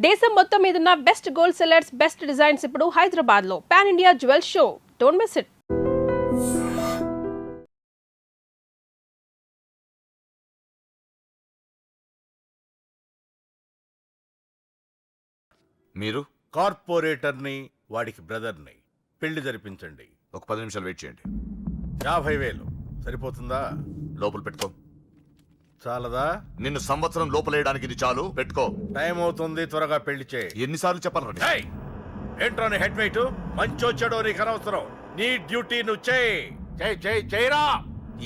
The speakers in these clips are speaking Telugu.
దేశం మొత్తం మీదున్న best gold sellers, best designs ఇప్పుడు హైదరాబాద్ లో pan India jewel show. Don't miss it. మీరు కార్పొరేటర్ని, వాడికి బ్రదర్ని. పెళ్లి జరిపించండి. ఒక 10 నిమిషాలు వెయిట్ చేయండి. 50,000 సరిపోతుందా? లోపల పెట్టుకో. చాలదా? నిన్ను సంవత్సరం లోపలేయడానికి ఇది చాలు. పెట్టుకో. టైం అవుతుంది, త్వరగా పెళ్లి చేయి. ఎన్నిసార్లు చెప్పాలి? ఏయ్! ఏంట్రా నీ హెడ్ వెయిట్? మంచో చెడో నీకు అనవసరం. నీ డ్యూటీ నువ్వు చేయరా.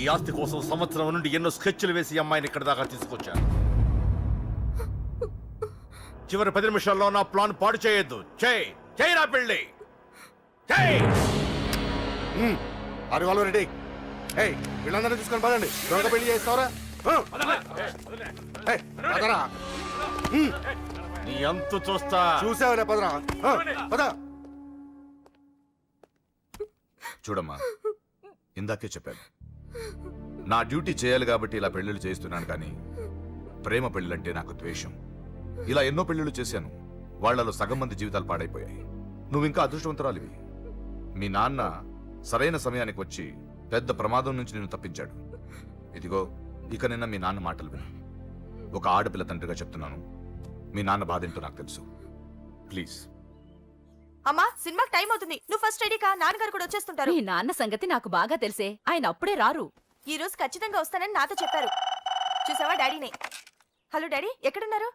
ఈ ఆస్తి కోసం సంవత్సరం నుండి ఎన్నో స్కెచ్లు వేసి ఈ అమ్మాయిని ఇక్కడ దాకా తీసుకొచ్చాను. చివరి 10 నిమిషాల్లో నా ప్లాన్ పాడు చేయొద్దు. చేయరా పెళ్ళి. వాళ్ళు రెడీ. వీళ్ళందరూ తీసుకొని పదండి. త్వరగా పెళ్లి చేస్తావరా? నీ అంతు చూస్తా. చూసావరా? పదరా, పద. చూడమ్మా, ఇందాకే చెప్పాను, నా డ్యూటీ చేయాలి కాబట్టి ఇలా పెళ్లిళ్ళు చేస్తున్నాను. కానీ ప్రేమ పెళ్ళంటే నాకు ద్వేషం. ఇలా ఎన్నో పెళ్లిళ్ళు చేశాను, వాళ్లలో సగం మంది జీవితాలు పాడైపోయాయి. నువ్వు ఇంకా అదృష్టవంతురాలివి. మీ నాన్న సరైన సమయానికి వచ్చి పెద్ద ప్రమాదం నుంచి నిన్ను తప్పించాడు. ఇదిగో, ఇక నిన్న మీ నాన్న మాటలు విను. ఒక ఆడపిల్ల తండ్రిగా చెప్తున్నాను, మీ నాన్న బాధ ఏంటో నాకు తెలుసు. ప్లీజ్. అమ్మా, సినిమాకి టైం అవుతుంది. నువ్వు ఫస్ట్ రెడీ కా. నాన్నగారు కూడా వచ్చేస్తుంటారు. మీ నాన్న సంగతి నాకు బాగా తెలిసే. ఆయన అప్పుడే రారు. ఈ రోజు ఖచ్చితంగా వస్తానని నాతో చెప్పారు. చూసావా డాడీనే. హలో డాడీ, ఎక్కడున్నారు?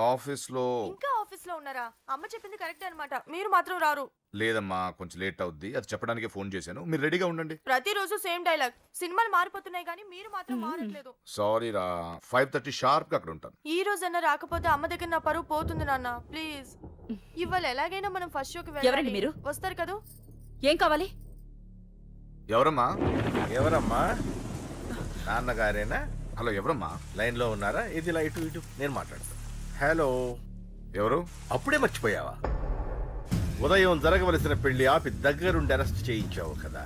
ఆఫీస్లో. ఇంకా ఆఫీస్ లో ఉన్నారా? అమ్మ చెప్పింది కరెక్టే అన్నమాట. మీరు మాత్రం రారు. లేదమ్మా, కొంచెం లేట్ అవుద్ది. అది చెప్పడానికి ఫోన్ చేశాను. మీరు రెడీగా ఉండండి. ప్రతిరోజు సేమ్ డైలాగ్. సినిమాలు మారిపోతున్నాయి కానీ మీరు మాత్రం మారట్లేదు. సారీ రా. 5:30 షార్ప్ గా అక్కడ ఉంటాను. ఈ రోజన్నా రాకపోతే అమ్మ దగ్గర నా పరువు పోతుంది నాన్న. ప్లీజ్. ఇవాళ ఎలాగైనా మనం ఫస్ట్ షోకి ఎవరండి వెళ్ళాలి. మీరు? వస్తారు కదా? ఏం కావాలి? ఎవరమ్మా? ఎవరమ్మా? నాన్నగారేనా? హలో, ఎవరమ్మా? లైన్ లో ఉన్నారా? ఇది ఇలా ఇటు ఇటు నేను మాట్లాడతాను. హలో. ఎవరు? అప్పుడే మర్చిపోయావా? ఉదయం జరగవలసిన పెళ్లి ఆపి దగ్గరుండి అరెస్ట్ చేయించావు కదా.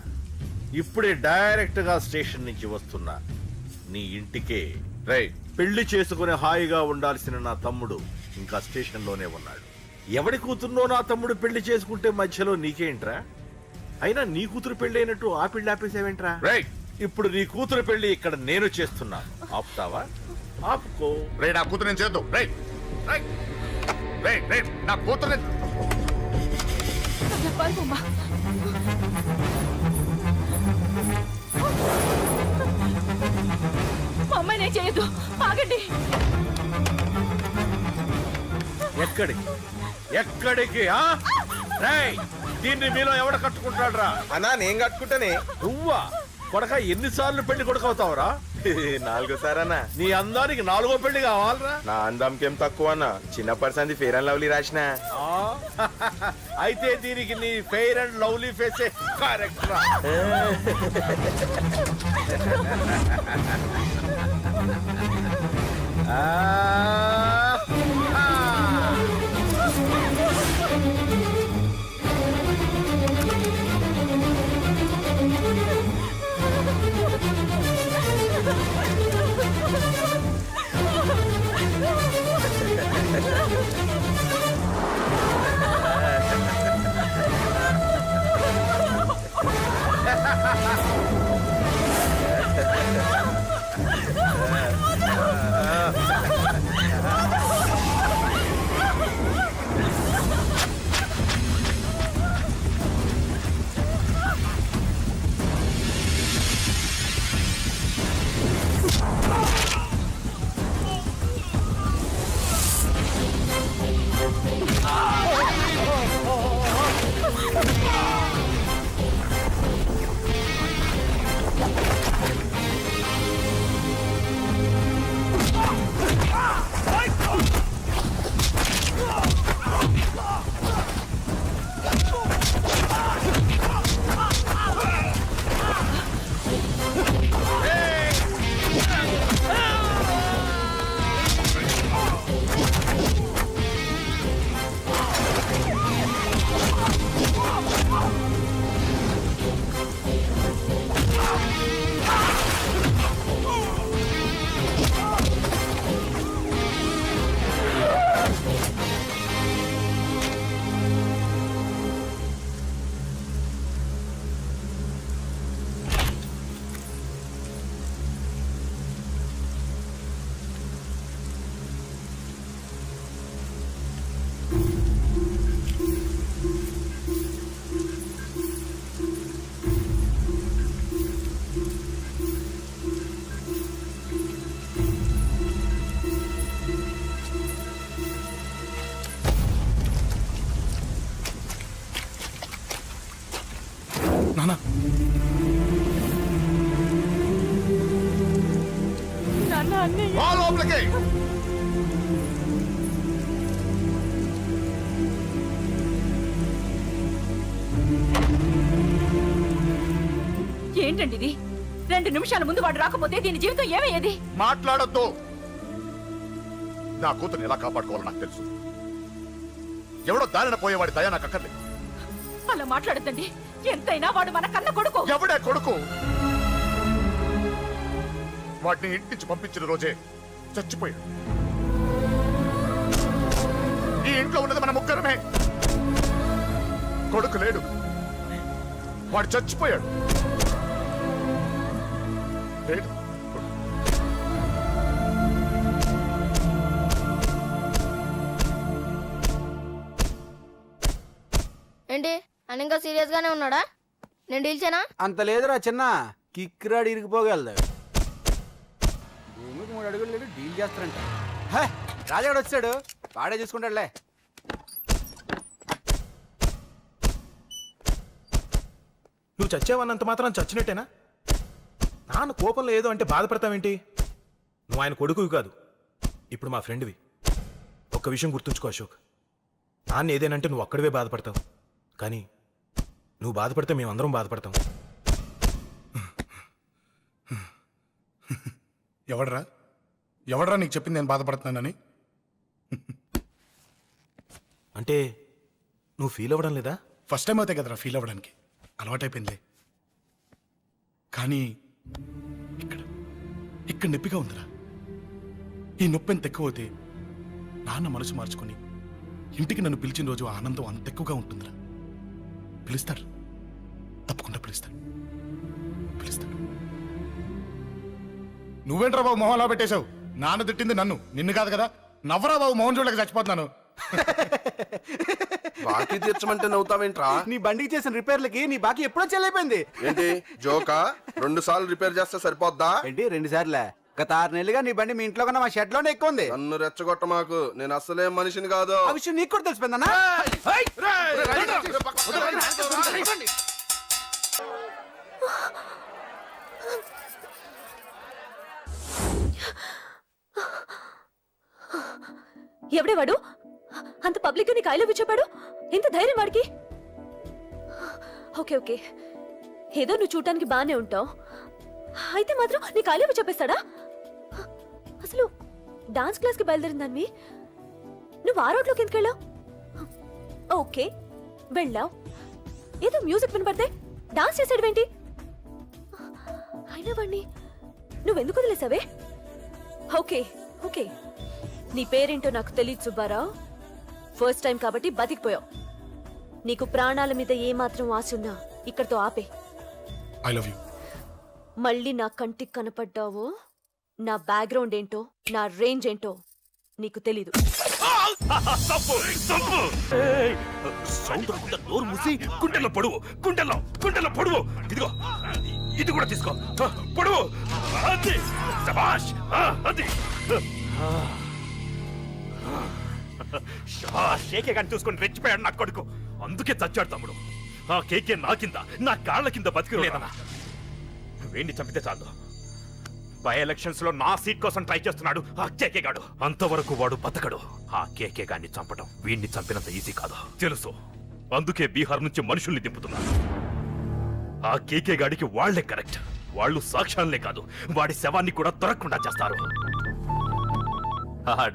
ఇప్పుడే డైరెక్ట్ గా స్టేషన్ నుంచి వస్తున్నా నీ ఇంటికే. పెళ్లి చేసుకుని హాయిగా ఉండాల్సిన నా తమ్ముడు ఇంకా స్టేషన్ లోనే ఉన్నాడు. ఎవడి కూతుర్నో నా తమ్ముడు పెళ్లి చేసుకుంటే మధ్యలో నీకేంట్రా? అయినా నీ కూతురు పెళ్లి అయినట్టు ఆ పెళ్లి ఆపేసావేంట్రా? ఇప్పుడు నీ కూతురు పెళ్లి ఇక్కడ నేను చేస్తున్నా. ఆపుతావా? ఆపుకో. నా కూతురు నేను చేద్దాం. నా కూతురు. మా అమ్మాయి నేను చేయొద్దు. ఆగండి. ఎక్కడికి? దీన్ని మీలో ఎవడ కట్టుకుంటాడు రా? అన్నా, నేను కట్టుకుంటానే. నువ్వా? కొడక ఎన్నిసార్లు పెళ్లి కొడుకవుతావురా? 4 సారన్నా. నీ అందానికి 4గో పెళ్లి కావాలరా? నా అందంకేం తక్కువ అన్న. చిన్నప్పటి సంది ఫేర్ అండ్ లవ్లీ రాసిన. అయితే దీనికి నీ ఫెయిర్ అండ్ లవ్లీ ఫేసే కరెక్ట్ రా. లోపలికి. ఏంటండి ఇది 2 నిమిషాల ముందు వాడు రాకపోతే దీని జీవితం ఏమయ్యేది? మాట్లాడొద్దు. నా కూతురు ఎలా కాపాడుకోవాలో నాకు తెలుసు. ఎవడో దారిన పోయేవాడి దయ నాకు అక్కర్లేదు. అలా మాట్లాడద్దండి. ఎంతైనా వాడు మన కన్న కొడుకు. ఎవడే కొడుకు? వాటిని ఇంటించి పంపించిన రోజే చచ్చిపోయాడు. ఈ ఇంట్లో ఉన్నది మన ముగ్గురమే. కొడుకు లేడు, వాడు చచ్చిపోయాడు. లేడు. ఏంటి అని ఇంకా సీరియస్ గానే ఉన్నాడా? నేను డీల్ చేయనా? అంత లేదురా చిన్న కిక్కిరాడు ఇరిగిపోగలదు. భూమికి 3 అడుగులు లేడు డీల్ చేస్తారంట. రాజాడు వచ్చాడు, వాడే చూసుకుంటాడులే. నువ్వు చచ్చావన్నంత మాత్రం చచ్చినట్టేనా? నాన్న కోపంలో ఏదో అంటే బాధపడతావేంటి? నువ్వు ఆయన కొడుకువి కాదు, ఇప్పుడు మా ఫ్రెండ్వి. ఒక్క విషయం గుర్తుంచుకో అశోక్, నాన్న ఏదేనంటే నువ్వు అక్కడివే బాధపడతావు, కానీ నువ్వు బాధపడితే మేమందరం బాధపడతాం. ఎవడరా నీకు చెప్పింది నేను బాధపడుతున్నానని? అంటే నువ్వు ఫీల్ అవ్వడం లేదా? ఫస్ట్ టైం అవుతాయి కదరా ఫీల్ అవ్వడానికి, అలవాటైపోయింది. కానీ ఇక్కడ ఇక్కడ నొప్పిగా ఉందిరా. ఈ నొప్పి ఎంత ఎక్కువ అవుతే నాన్న మనసు మార్చుకొని ఇంటికి నన్ను పిలిచిన రోజు ఆనందం అంత ఎక్కువగా ఉంటుందిరా. పిలుస్తారు, తప్పకుండా పిలుస్తాడు. నువ్వేంట్రా బాబు మొహంలో పెట్టేశావు? నాన్న తిట్టింది నన్ను, నిన్ను కాదు కదా. నవ్వరా బాబు, మొహం చూడలేక చచ్చిపోతున్నాను. బాకీ తీర్చమంటే నవ్వుతావేంట్రా? నీ బండికి చేసిన రిపేర్లకి నీ బాకీ ఎప్పుడో చెల్లైపోయింది. ఏంటి జోకా? 2 సార్లు రిపేర్ చేస్తే సరిపోద్దా? ఏంటి 2 సార్లే? గత 6 నెలలుగా నీ బండి మీ ఇంట్లో కన్నా మా షెడ్ లోనే ఎక్కువ ఉంది. నన్ను రెచ్చగొట్ట మాకు, నేను అస్సలే మనిషిని కాదు. ఆ విషయం నీకు కూడా తెలిసిపోయిందన్నా? ఎవడే వాడు? అంత పబ్లిక్ ని కాయలో చెప్పాడు. ఎంత ధైర్యం వాడికి? ఓకే ఓకే, ఏదో నువ్వు చూడటానికి బానే ఉంటావు, అయితే మాత్రం నీ కాయలో చెప్పేస్తాడా? అసలు డాన్స్ క్లాస్ కి బయలుదేరిందాన్ని నువ్వు ఆ రోడ్లోకి ఎందుకు వెళ్ళావు? ఓకే వెళ్ళావు, ఏదో మ్యూజిక్ వినపడితే డాన్స్ చేసాడువేంటి? అయినా వాడిని నువ్వెందుకు వదిలేసావే? ఓకే ఓకే, నీ పేరేంటో నాకు తెలియదు సుబ్బారావు. ఫస్ట్ టైం కాబట్టి బతికిపోయావు. నీకు ప్రాణాల మీద ఏమాత్రం ఆశున్నా ఇక్కడితో ఆపే. I love you. మళ్ళీ నా కంటికి కనపడ్డావు, నా బ్యాక్గ్రౌండ్ ఏంటో నా రేంజ్ ఏంటో నీకు తెలీదు. సౌండ్ రాకుండా నోరు మూసి గుండెల్లో పొడువు, గుండెల్లో పొడువు. ఇదిగో ఇది కూడా తీసుకో, పొడువు. అది శభాష్, అది కేకే కానీ చూసుకొని రెచ్చిపోయాడు నా కొడుకు, అందుకే చచ్చాడు తమ్ముడు. ఆ కేకే నా కింద, నా కాళ్ళ కింద బతికిలేదన్నా. వేణ్ణి చంపితే చాలు. బై ఎలక్షన్స్ లో నా సీట్ కోసం ట్రై చేస్తున్నాడు ఆ కేకే గాడు. అంతవరకు వాడు బతకడు. ఆ కేకే గాడిని చంపడం వీణ్ణి చంపినంత ఈజీ కాదు తెలుసు. అందుకే బీహార్ నుంచి మనుషుల్ని దింపుతున్నారు. ఆ కేకే గాడికి వాళ్లే కరెక్ట్. వాళ్ళు సాక్ష్యాలనే కాదు, వాడి శవాన్ని కూడా దొరకకుండా చేస్తారు.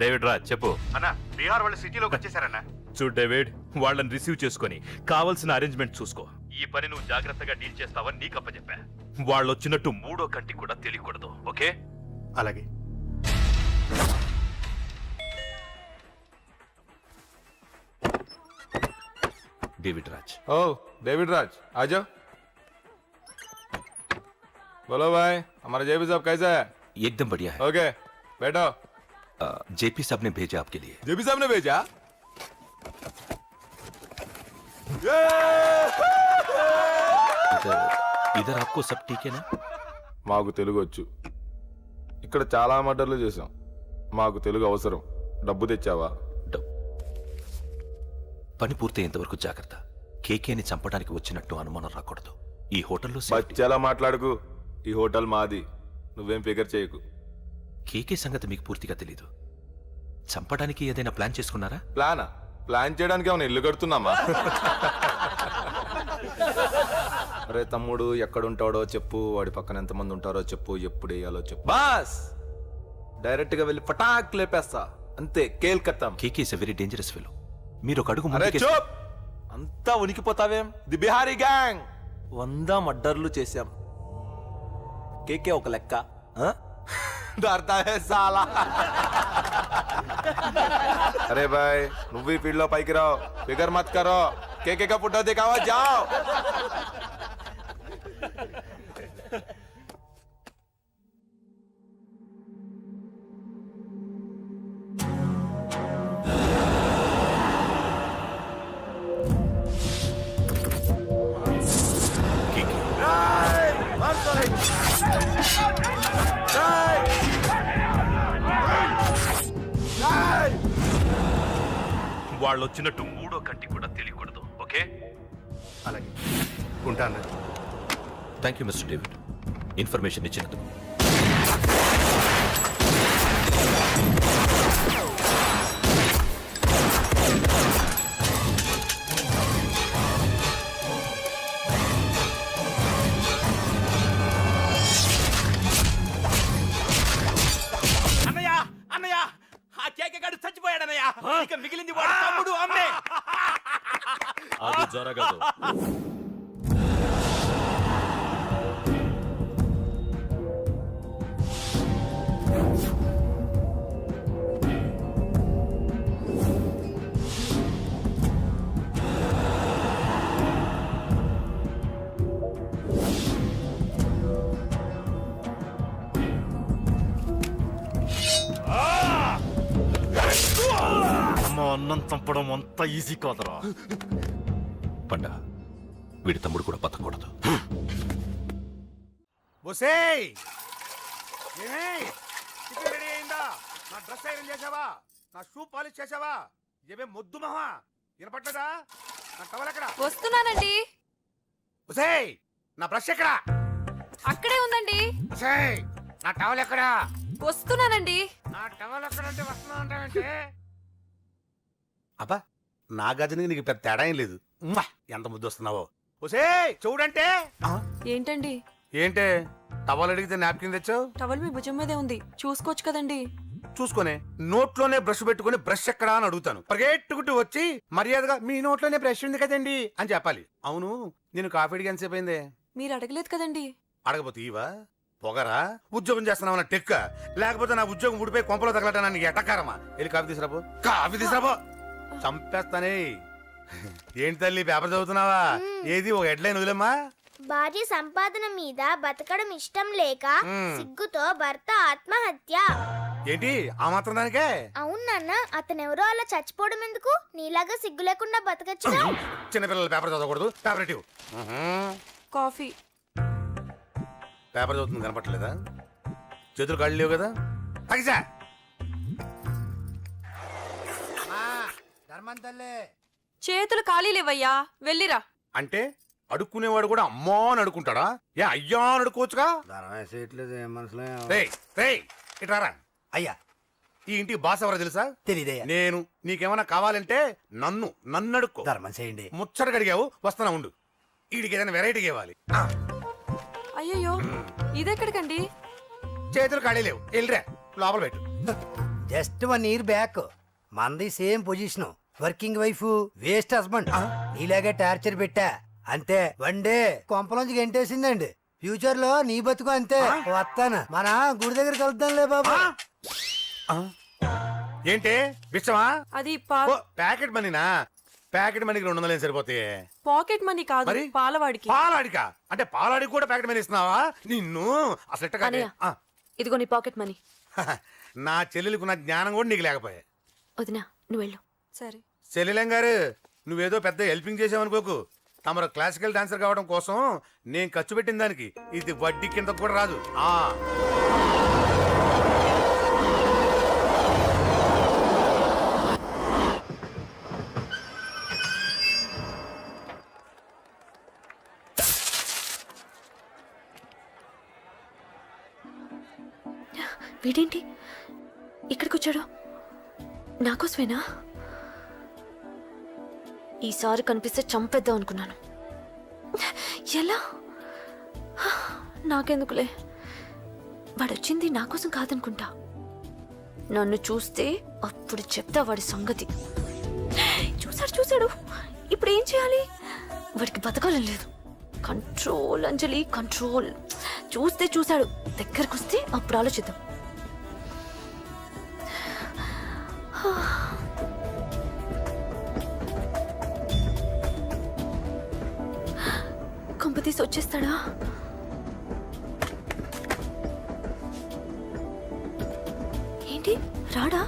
డేవిడ్ రా చెప్పు. అన్నా, బీహార్ వాళ్ళు సిటీలోకి వచ్చేసారన్నా. చూడు డేవిడ్, వాళ్ళని రిసీవ్ చేసుకొని కావాల్సిన అరేంజ్మెంట్ చూసుకో. ఈ పని నువ్వు జాగ్రత్తగా డీల్ చేస్తావని నీకు అప్పచెప్పా. వాళ్ళు వచ్చినట్టు 3వ కంటికి కూడా తెలియకూడదు, ఓకే? అలాగే. डेविड राज। ओ डेविड राज आ जाओ। बोलो भाई, हमारा जेपी साहब कैसा है? एकदम बढ़िया है। ओके बैठो। जेपी साहब ने भेजा आपके लिए। जेपी साहब ने भेजा? इधर आपको सब ठीक है ना? మాకు తెలుగు వచ్చు. ఇక్కడ చాలా మర్డర్లు చేసాం. మాకు తెలుగు అవసరం. డబ్బు తెచ్చావా? పని పూర్తయ్యేంత వరకు జాగ్రత్త. కేకేని చంపడానికి వచ్చినట్టు అనుమానం రాకూడదు. ఈ హోటల్లో బచ్చాలా మాట్లాడుకు. ఈ హోటల్ మాది, నువ్వేం ఫిగర్ చేయకు. కేకే సంగతి మీకు పూర్తిగా తెలీదు. చంపడానికి ఏదైనా ప్లాన్ చేసుకున్నారా? ప్లాన్ చేయడానికి ఏమైనా ఇల్లు కడుతున్నామా? అరే తమ్ముడు, ఎక్కడుంటాడో చెప్పు, వాడి పక్కన ఎంతమంది ఉంటారో చెప్పు, ఎప్పుడు వేయాలో చెప్పు. బాస్ డైరెక్ట్ గా వెళ్ళి పటాక్ లేపేస్తా, అంతే, కేల్కత్తాం. KK is a very dangerous fellow. మీరు ఒక అడుగు అరే ముందుకేసి- చూప్, అంతా ఉనికిపోతావేం? ది బిహారీ గ్యాంగ్ 100 మర్డర్లు చేశాం. కేకే ఒక లెక్క. ఆ? डरता है साला. अरे भाई నువ్వు ఈ ఫీల్డ్ లో పైకి రావు, ఫిగర్ మత్ కరో, కేకే కా ఫోటో దిखाओ, जाओ. వాళ్ళు వచ్చినట్టు మూడో కంటి కూడా తెలియకూడదు. ఓకే, అలాగే ఉంటాను. Thank you mister David, information ఇచ్చినందుకు. అన్నయ్య అన్నయ్య, ఆ కేకే గాడు చచ్చిపోయాడన్నయ్య. ఇక మిగిలింది వాడు తమ్ముడు అమ్మే. అది జరగదు. అమ్మ, అన్నం చంపడం అంత ఈజీ కాదురా. పండ, వీడి తమ్ముడు కూడా బతకూడదు. బొసేయ్, ఏమే టిఫిన్ రెడీ అయిందా? నా డ్రెస్ ఐరన్ చేసావా? నా షూ పాలిష్ చేసావా? ఏమే మొద్దు మహా, వినపట్లేదా? నా టవల్ ఎక్కడా? వస్తున్నానండి. బొసేయ్, నా బ్రష్ ఎక్కడా? అక్కడే ఉందండి. బొసేయ్, నా టవల్ ఎక్కడా? వస్తున్నానండి. నా టవల్ ఎక్కడంటే వస్తున్నా అంటే అబ్బా, నా గజనికి నీకు పెద్ద తేడా ఏం లేదు. ఉమ్మా, ఎంత ముద్దు వస్తున్నావో. బొసేయ్, చూడంటే. ఏంటండి? ఏంటే టవల్ అడిగితే నాప్కిన్ తెచ్చావు? టవల్ మీ భుజం మీదే ఉంది, చూసుకోవచ్చు కదండి. చూసుకొని నోట్లోనే బ్రష్ పెట్టుకుని బ్రష్ ఎక్కడా అని అడుగుతాను. పరిగెట్టుకుంటూ వచ్చి మర్యాదగా మీ నోట్లోనే బ్రష్ ఉంది కదండి అని చెప్పాలి. అవును, నేను కాఫీ అడిగి ఎంతసేపు అయిందే? మీరు అడగలేదు కదండి. అడగపోతే ఇవా పొగరా? ఉద్యోగం చేస్తున్నావు టెక్క, లేకపోతే నా ఉద్యోగం ఊడిపోయి కొంపలో తగలటా నీకు ఎటకారమా? వెళ్ళి కాఫీ తీసుకురాబో. కాఫీ తీసుకురాబో, చంపేస్తానే. ఏంటి తల్లి, పేపర్ చదువుతున్నావా? ఏది ఒక హెడ్లైన్ వదిలేమ్మా. భార్య సంపాదన మీద బతకడం ఇష్టం లేక సిగ్గుతో భర్త ఆత్మహత్య. ఏంటి ఆ మాత్రం దానికే? అవును నాన్న, అతనెవరో అలా చచ్చిపోవడం ఎందుకు? నీలాగా సిగ్గు లేకుండా బతకచ్చు. చిన్నపిల్లలు పేపర్ చదవకూడదు. పేపర్ ఇవ్వు. కాఫీ. పేపర్ చదువుతుంది కనపట్లేదా? చేతులు కాళ్ళు లేవు కదా? తగ్గిసా చేతులు ఖాళీ లేవయ్యా, వెళ్ళిరా. అంటే అడుక్కునేవాడు కూడా అమ్మా అని అడుకుంటాడా? ఏ అయ్యా అని అడుకోవచ్చుగా? ఇట్రారా. అయ్యా, ఈ ఇంటికి బాస్ ఎవరో తెలుసా? తెలీదయ్యా. నేను. నీకేమన్నా కావాలంటే నన్ను అడుక్కో. ధర్మం చేయండి. ముచ్చటగా అడిగావు, వస్తున్నా ఉండు. వీడికి ఏదైనా వెరైటీ ఇవ్వాలి. అయ్యయ్యో, ఇదెక్కడికండి? చేతులు ఖాళీ లేవు, వెళ్ళిరా లోపల పెట్టు. జస్ట్ 1 year బ్యాక్ మంది same position, working wife, waste husband. నీలాగే టార్చర్ పెట్టా అంతే. 1 day కొంపలోంచి గంటేసిందండి. ఫ్యూచర్ లో నీ బతుకు అంతే. వస్తాను, మన గుడి దగ్గర కలుద్దాంలే బాబా. ఏంటి బిచ్చమా? అది ప్యాకెట్ మనీనా? ప్యాకెట్ మనీకి 200 సరిపోతాయి. పాకెట్ మనీ కాదు, మరి? పాలవాడికి. పాలాడికా? అంటే పాలాడికి కూడా ప్యాకెట్ మనీ ఇస్తున్నావా? నిన్ను అసలు ఎట్ట కాదే. అన్నయ్య, ఇదిగో నీ పాకెట్ మనీ. నా చెల్లెలకు నా జ్ఞానం కూడా నీకు లేకపోయా. వదినా, నువ్వు వెళ్ళు. సరే. చెల్లెలం గారు, నువ్వేదో పెద్ద హెల్పింగ్ చేసావనుకోకు. తమరు క్లాసికల్ డాన్సర్ కావడం కోసం నేను ఖర్చు పెట్టిన దానికి ఇది వడ్డీ కింద కూడా రాదు. వీడేంటి ఇక్కడికి వచ్చాడు నాకోసమేనా? ఈసారి కనిపిస్తే చంపేద్దాం అనుకున్నాను. ఎలా? నాకెందుకులే, వాడొచ్చింది నా కోసం కాదనుకుంటా. నన్ను చూస్తే అప్పుడు చెప్తా వాడి సంగతి. చూశాడు. ఇప్పుడు ఏం చేయాలి? వాడికి బతకాలని లేదు. కంట్రోల్ అంజలి, కంట్రోల్. చూశాడు, దగ్గరకు వస్తే అప్పుడు ఆలోచిద్దాం. కొంపతీసి వచ్చేస్తాడా? ఏంటి రాడా?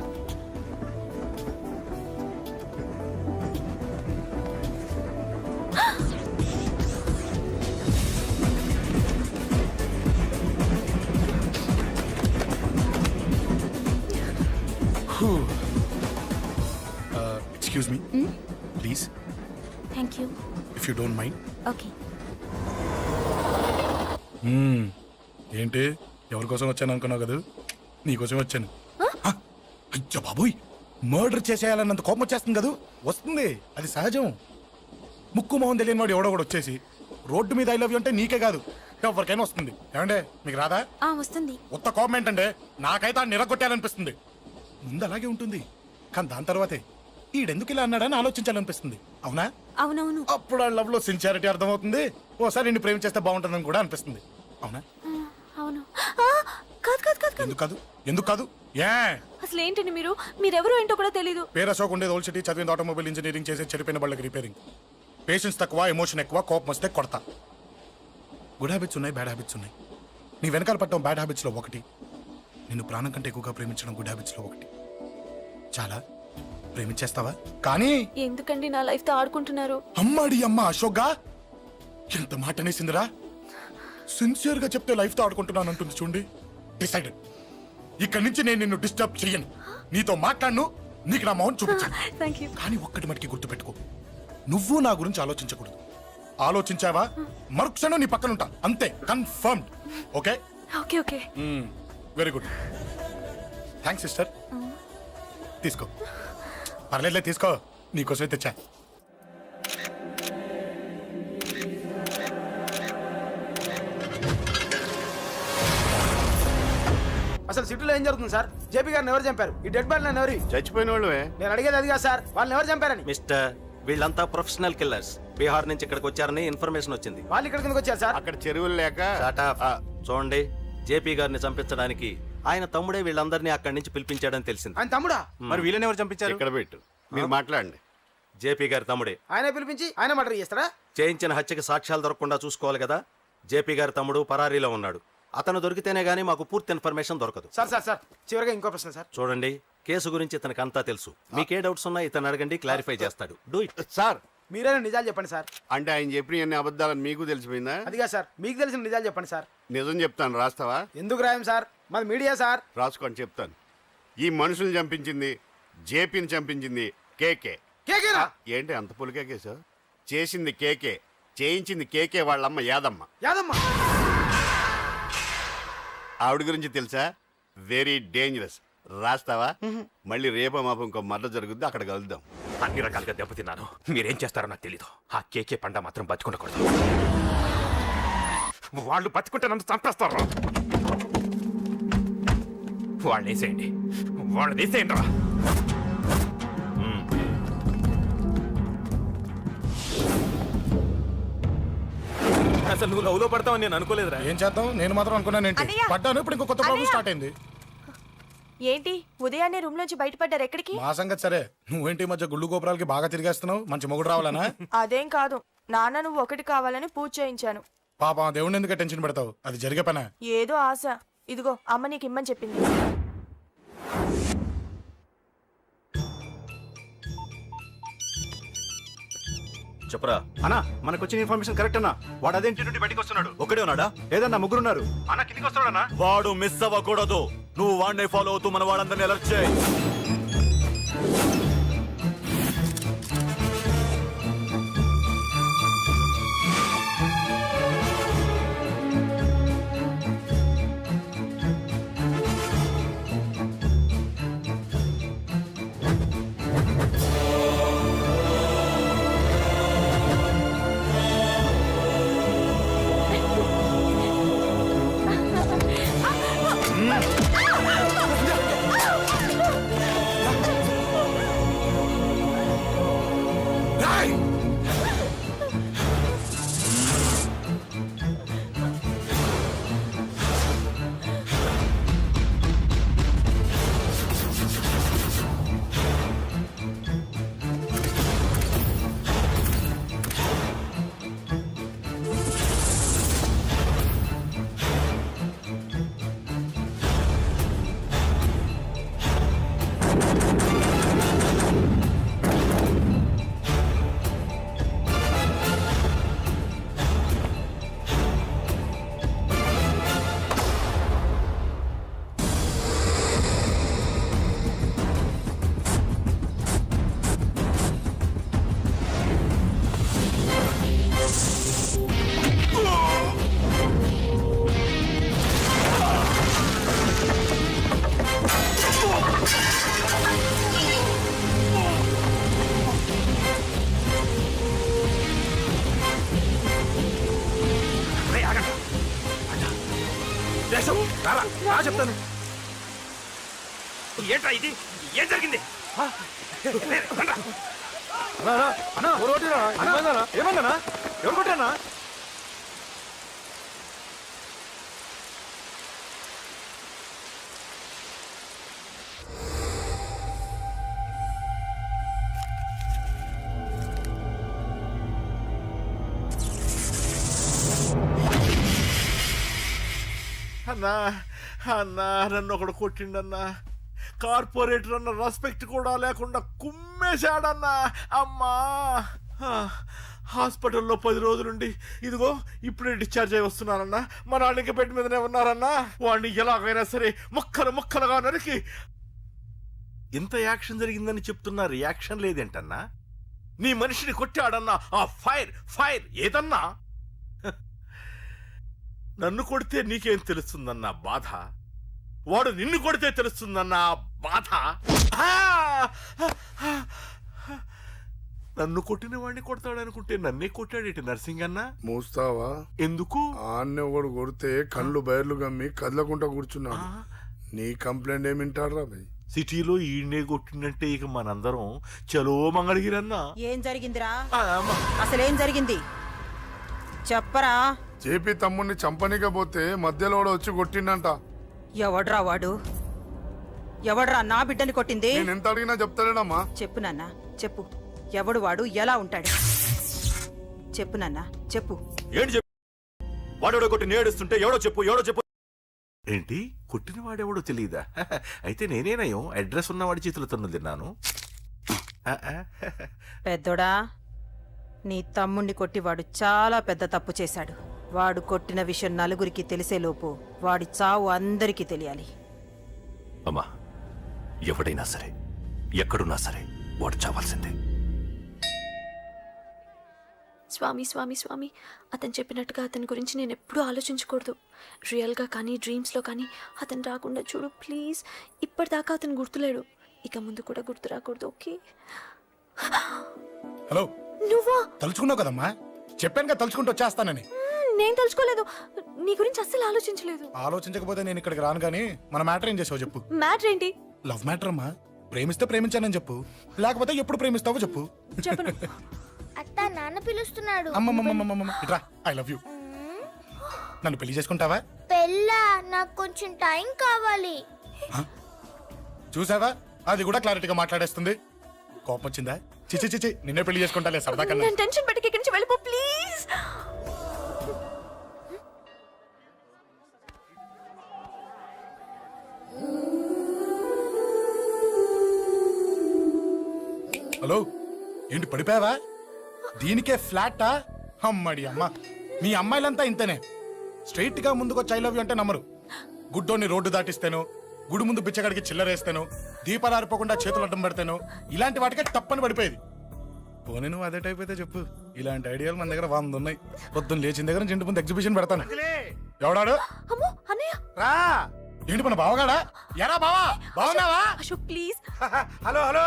Excuse me please, thank you. If you don't mind. Okay. ఏంటి ఎవరి కోసం వచ్చాను అనుకున్నావు కదా? నీకోసం వచ్చాను. అయ్యో బాబోయ్, మర్డర్ చేసేయాలన్నంత కోపం వచ్చేస్తుంది కదా? వస్తుంది, అది సహజం. ముక్కు మొహం తెలియని వాడు ఎవడో కూడా వచ్చేసి రోడ్డు మీద ఐ లవ్ యూ అంటే నీకే కాదు ఎవరికైనా వస్తుంది. ఏమండే మీకు రాదా? వస్తుంది. ఉత్త కోపం ఏంటంటే నాకైతే ఆ నిరగొట్టాలనిపిస్తుంది. ముందు అలాగే ఉంటుంది, కానీ దాని తర్వాతే ఈడెందుకు ఇలా అన్నాడని ఆలోచించాలనిపిస్తుంది. అవునా? అవునవును. అప్పుడు ఆ లవ్ లో సిన్సియారిటీ అర్థమవుతుంది. ఓసారి నిన్ను ప్రేమించేస్తే బాగుంటుందని కూడా అనిపిస్తుంది. అవునా? అవును. కాదు. ఎందుకు కాదు? ఏ అసలు ఏంటండి మీరెవరో ఏంటో కూడా తెలీదు. పేరు అశోక్, ఉండేది ఓల్డ్ సిటీ, చదివింది ఆటోమొబైల్ ఇంజనీరింగ్, చేసే చెడిపోయిన బళ్ళకి రిపేరింగ్. పేషెన్స్ తక్కువ, ఎమోషన్ ఎక్కువ, కోపం వస్తే కొడతా. గుడ్ హ్యాబిట్స్ ఉన్నాయి, బ్యాడ్ హ్యాబిట్స్ ఉన్నాయి. నీ వెనకాల పట్టడం బ్యాడ్ హ్యాబిట్స్ లో ఒకటి, నిన్ను ప్రాణం కంటే ఎక్కువగా ప్రేమించడం గుడ్ హ్యాబిట్స్ లో ఒకటి. చాలా ప్రేమించేస్తావా? కానీ ఎందుకండి నా లైఫ్ తో ఆడుకుంటున్నారు? అమ్మాడి అమ్మ అశోక్గా ఎంత మాట అనేసిందిరా. సిన్సియర్ గా చెప్తే లైఫ్ తో ఆడుకుంటున్నాను అంటుంది చూడండి. డిసైడెడ్, ఇక్కడి నుంచి నేను నిన్ను డిస్టర్బ్ చెయ్యను. నీతో మాట్లాడను, నీకు నా మౌన్ చూపించాను. థాంక్యూ. కానీ ఒక్కటి మటుకి గుర్తుపెట్టుకో, నువ్వు నా గురించి ఆలోచించకూడదు. ఆలోచించావా మరుక్షణం నీ పక్కన ఉంటా, అంతే. Confirmed. Okay? Okay. Very good. Thanks sister. తీసుకో. పర్లేదులే, తీసుకో, నీకోసమే తెచ్చా. అసలు సిటీలో ఏం జరుగుతుంది సార్? జేపీ గారిని ఎవరు చంపారు? ఈ డెడ్ బాడీ ఎవరు? చచ్చిపోయిన వాళ్ళే. నేను అడిగేది అది కాదు సార్, వాళ్ళని ఎవరు చంపారని. మిస్టర్, వీళ్ళంతా ప్రొఫెషనల్ కిల్లర్స్. బీహార్ నుంచి ఇక్కడికి వచ్చారని ఇన్ఫర్మేషన్ వచ్చింది. వాళ్ళు ఇక్కడ కిందకి వచ్చారు సార్. అక్కడ చెరువులు లేక. చూడండి, జేపీ గారిని చంపించడానికి ఆయన తమ్ముడే వీళ్ళందరినీ అక్కడి నుంచి పిలిపించాడని తెలిసింది. ఆయన తమ్ముడా? మరి వీళ్ళని ఎవరు చంపించారు? ఇక్కడ పెట్టు, మీరు మాట్లాడండి. జేపీ గారి తమ్ముడే. ఆయన పిలిపించి ఆయన మర్డర్ చేస్తారా? చేయించిన హత్యకి సాక్ష్యాలు దొరకకుండా చూసుకోవాలి కదా. జేపీ గారి తమ్ముడు పరారీలో ఉన్నాడు. అతను దొరికితేనే గానీ మాకు పూర్తి ఇన్ఫర్మేషన్ దొరకదు. సార్ చివరిగా ఇంకో ప్రశ్న సార్. చూడండి, కేసు గురించి ఇతనికి అంతా తెలుసు. మీకే డౌట్స్ ఉన్నా ఇతను అడగండి, క్లారిఫై చేస్తాడు. Do it. సార్, మీరే నిజాలు చెప్పండి సార్. అంటే ఆయన చెప్పిన అన్ని అబద్ధాలని మీకు తెలిసిపోయిందా? అదిగా సార్, మీకు తెలిసిన నిజాలు చెప్పండి సార్. నిజం చెప్తాను, రాస్తావా? ఎందుకు రాయం సార్, మాది మీడియా సార్. రాసుకోండి, చెప్తాను. ఈ మనుషుల్ని చంపించింది, జేపీని చంపించింది కేకే. కేకేనా? ఏంటి అంత పులికే కేసు? చేసింది కేకే, చేయించింది కేకే వాళ్ళమ్మ యాదమ్మ. ఆవిడ గురించి తెలుసా? Very dangerous. రాస్తావా? మళ్ళీ రేపో మాపం ఇంకో మర్డర్ జరుగుద్ది, అక్కడ కలుద్దాం. అన్ని రకాలుగా దెబ్బతిన్నాను. మీరేం చేస్తారో నాకు తెలీదు. ఆ కేకే పండ మాత్రం బతుకుండకూడదు. వాళ్ళు బతుకుంటే నన్ను చంపేస్తారు. వాళ్ళని వేసేయండి, వాళ్ళని వేసేయండి రా. అసలు నువ్వు లవ్ లో పడతావని నేను అనుకోలేదురా. ఏం చేద్దాం, నేను మాత్రం అనుకున్నాను. ఏంటి అన్నయ్య! పడ్డాను, ఇప్పుడు ఇంకో కొత్త ప్రాబ్లం అన్నయ్య! స్టార్ట్ అయింది. ఏంటి ఉదయాన్నే రూమ్ నుంచి బయటపడ్డారు? ఎక్కడికి? మా సంగతి సరే, నువ్వేంటి ఈ మధ్య గుళ్ళు గోపురాలకి బాగా తిరిగేస్తున్నావు? మంచి మొగుడు రావాలనా? అదేం కాదు నాన్న, నువ్వు ఒకటి కావాలని పూజ చేయించాను. పాప దేవుడిని ఎందుకు టెన్షన్ పెడతావు? అది జరిగే పనా? ఏదో ఆశ. ఇదిగో అమ్మ నీకు ఇమ్మని చెప్పింది. చెప్పరా అన్నా, మనకు వచ్చిన ఇన్ఫర్మేషన్ కరెక్ట్ అన్నా. వాడు అదేంటి నుండి బయటకు వస్తున్నాడు. ఒకడే ఉన్నాడా? ఏదన్నా ముగ్గురున్నారు. అన్న కిందికి వస్తాడన్నా. వాడు మిస్ అవ్వకూడదు. నువ్వు వాడిని ఫాలో అవుతూ మన వాళ్ళందరినీ అలర్ట్ చేయి. రారా రా చెప్తాను. ఏంట్రా ఇది? ఏం జరిగింది? ఏమన్నా ఎవరు కొట్టానా? అన్నా అన్నా నన్ను ఒకడు కొట్టిండన్నా. కార్పొరేటర్ అన్న రెస్పెక్ట్ కూడా లేకుండా కుమ్మేశాడన్నా. అమ్మా హాస్పిటల్లో 10 రోజులుండి ఇదిగో ఇప్పుడే డిశ్చార్జ్ అయి వస్తున్నానన్నా. మా నాన్న ఇంకా బెడ్ మీదనే ఉన్నారన్నా. వాడిని ఎలాగైనా సరే ముక్కలు ముక్కలుగా నరికి. ఇంత యాక్షన్ జరిగిందని చెప్తున్నా, రియాక్షన్ లేదేంటన్నా? నీ మనిషిని కొట్టాడన్నా. ఆ ఫైర్ ఫైర్ ఏదన్నా? నన్ను కొడితే నీకేం తెలుస్తుందన్నా బాధ, వాడు నిన్ను కొడితే తెలుస్తుందన్నా బాధ. నన్ను కొట్టిన వాడిని కొడతాడనుకుంటే నన్నే కొట్టాడేటి నర్సింగ్ అన్న. మూస్తావా? ఎందుకు? ఆన్నే ఒకడు కొడితే కళ్ళు బయర్లు గమ్మి కదలకుండా కూర్చున్నాడు. నీ కంప్లైంట్ ఏమింటారా భయ్? సిటీలో ఈయనే కొట్టిందంటే ఇక మనందరం చలో మంగళగిరన్నా. ఏం జరిగిందిరా? అసలేం జరిగింది చెప్పరా? జేపీ తమ్ముడిని చంపనీకపోతే మధ్యలో వాడు వచ్చి కొట్టిండంట. ఎవడ్రా వాడు? ఎవడ్రా నా బిడ్డని కొట్టింది? నేను ఎంత అడిగినా చెప్తాడమ్మా. చెప్పు నాన్న చెప్పు. ఎవడు వాడు? ఎలా ఉంటాడు? చెప్పు నాన్న చెప్పు. ఏంటి చెప్పు? వాడెవడో కొట్టి నేడుస్తుంటే ఎవడో చెప్పు, ఎవడో చెప్పు. ఏంటి కొట్టిన వాడెవడో తెలియదా? అయితే నేనేనయం అడ్రస్ ఉన్నవాడి చేతులతో తిన్నాను. పెద్దోడా, నీ తమ్ముణ్ణి కొట్టి వాడు చాలా పెద్ద తప్పు చేశాడు. వాడు కొట్టిన విషయం నలుగురికి తెలిసేలోపు వాడి చావు అందరికీ తెలియాలి. అమ్మా, ఎవడైనా సరే ఎక్కడున్నా సరే వాడు చావాల్సిందే. స్వామి స్వామి స్వామి, అతను చెప్పినట్టుగా అతని గురించి నేను ఎప్పుడూ ఆలోచించకూడదు. రియల్గా కానీ డ్రీమ్స్లో కానీ అతను రాకుండా చూడు ప్లీజ్. ఇప్పటిదాకా అతను గుర్తులేడు, ఇక ముందు కూడా గుర్తు రాకూడదు. ఓకే? హలో, నువ్వా? తలుచుకున్నావు కదమ్మా, చెప్పాను కదా తలుచుకుంటూ వచ్చేస్తానని. నేను తలుచుకోలేదు, నీ గురించి అస్సలు ఆలోచించలేదు. ఆలోచించకపోతే నేను ఇక్కడికి రాను. కానీ మన మ్యాటర్ ఏం చేసావు చెప్పు. మ్యాటర్ ఏంటి? లవ్ మ్యాటర్ అమ్మా. ప్రేమిస్తే ప్రేమించానని చెప్పు, లేకపోతే ఎప్పుడు ప్రేమిస్తావో చెప్పు. చెప్పను. అత్త నాన్న పిలుస్తున్నాడు. అమ్మమ్మమ్మమ్మమ్మ ఇట్రా, ఐ లవ్ యూ. నన్ను పెళ్లి చేసుకుంటావా? పెళ్ళా? నాకు కొంచెం టైం కావాలి. చూసావా, అది కూడా క్లారిటీగా మాట్లాడేస్తుంది. కోపం వచ్చిందా? చిచి చిచి, నిన్నే పెళ్లి చేసుకుంటాలే సరదా కన్నా. నేను టెన్షన్ పెట్టి ఇక్కడి నుంచి వెళ్ళిపో ప్లీజ్. హలో, ఏంటి పడిపోయావా? దీనికే ఫ్లాటా? అమ్మడి అమ్మ, మీ అమ్మాయిలంతా ఇంతనే. స్ట్రైట్ గా ముందుకొచ్చి ఐ లవ్ యూ అంటే నమ్మరు. గుడ్డోని రోడ్డు దాటిస్తాను, గుడి ముందు బిచ్చగాడికి చిల్లరేస్తాను, దీపాలు ఆరిపోకుండా చేతులు అడ్డం పెడతాను, ఇలాంటి వాటికే తప్పని పడిపోయేది. పోనీ నువ్వు అదే టైప్ అయితే చెప్పు. ఇలాంటి ఐడియాలు మన దగ్గర 100 ఉన్నాయి. పొద్దున్న లేచిన దగ్గర నుంచి ఇంటి ముందు ఎగ్జిబిషన్ పెడతాను. ఎవడాడు? అమ్మో అన్నయ్య. రా. ఏంటి మన బావగాడా? ఎరా బావా, బావున్నావా? అశోక్ ప్లీజ్. హలో హలో,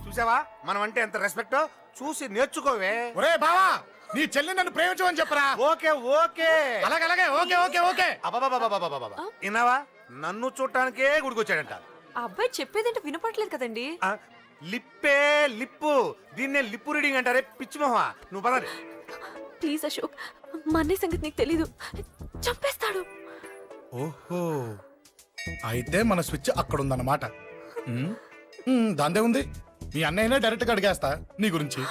చూసావా మనం అంటే ఎంత రెస్పెక్ట్? చూసి నేర్చుకోవే. ఒరే బావా, నీ చెల్లి నన్ను ప్రేమించమని చెప్పరా. ఓకే ఓకే, అలాగే ఓకే ఓకే ఓకే. అబాబాబాబాబాబాబా, విన్నావా? నన్ను చూడటానికే గుడికొచ్చాడంట. ఆ అబ్బాయి చెప్పేదంటే వినపడలేదు కదండి. లిప్పే లిప్పు, దీన్నే లిప్పు రీడింగ్ అంటారే పిచ్చి మొహ. నువ్వు పదండి ప్లీజ్ అశోక్, మా అన్నయ్య సంగతి నీకు తెలీదు, చంపేస్తాడు. ఓహో, అయితే మన స్విచ్ అక్కడ ఉందన్నమాట. దాందే ఉంది. మీ అన్నయ్యనే డైరెక్ట్ గా అడిగేస్తా నీ గురించి.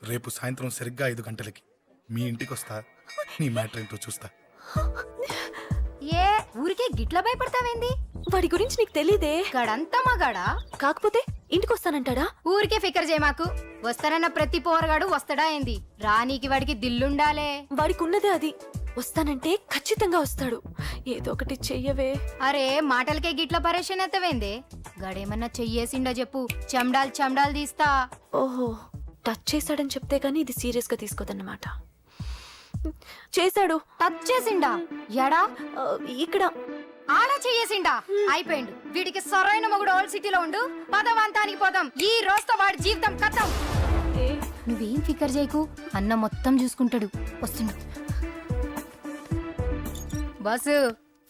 రేపు సాయంత్రం సరిగ్గా 5 గంటలకి మీ ఇంటికి వస్తా. నీ మ్యాటర్ ఏంటో చూస్తా. ఏ ఊరికే గిట్ల భయపడతావేంది? వాడి గురించి నీకు తెలీదే. గడంతా మగాడా? కాకపోతే ఇంటికి వస్తానంటాడా? ఊరికే ఫికర్ చేయ మాకు. వస్తానన్న ప్రతి పోరగాడు వస్తాడా ఏంది? రానీకి వాడికి దిల్లుండాలే. వాడికి ఉన్నదే అది. వస్తానంటే ఖచ్చితంగా వస్తాడు. ఏదో ఒకటి చెయ్యవే. అరే మాటలకే గిట్ల పరేషన్ అవుతావేంది? గడేమన్నా చెయ్యేసిండో చెప్పు, చెమ్డాల్ చెమ్డాల్ తీస్తా. ఓహో, టచ్ చేశాడని చెప్తే గానీ ఇది సీరియస్ గా తీసుకోదన్నమాట. చేశాడు. టచ్ చేసిండా? ఎడా? ఇక్కడ. ఆడ చెయ్యేసిండా? అయిపోయిండు. వీడికి సరైన మొగుడు ఓల్డ్ సిటీలో ఉండు. పదవంతానికి పోదాం. ఈ రోజుతో వాడి జీవితం కథం. నువ్వేం ఫికర్ చేయకు, అన్న మొత్తం చూసుకుంటాడు. వస్తుండు. బాసు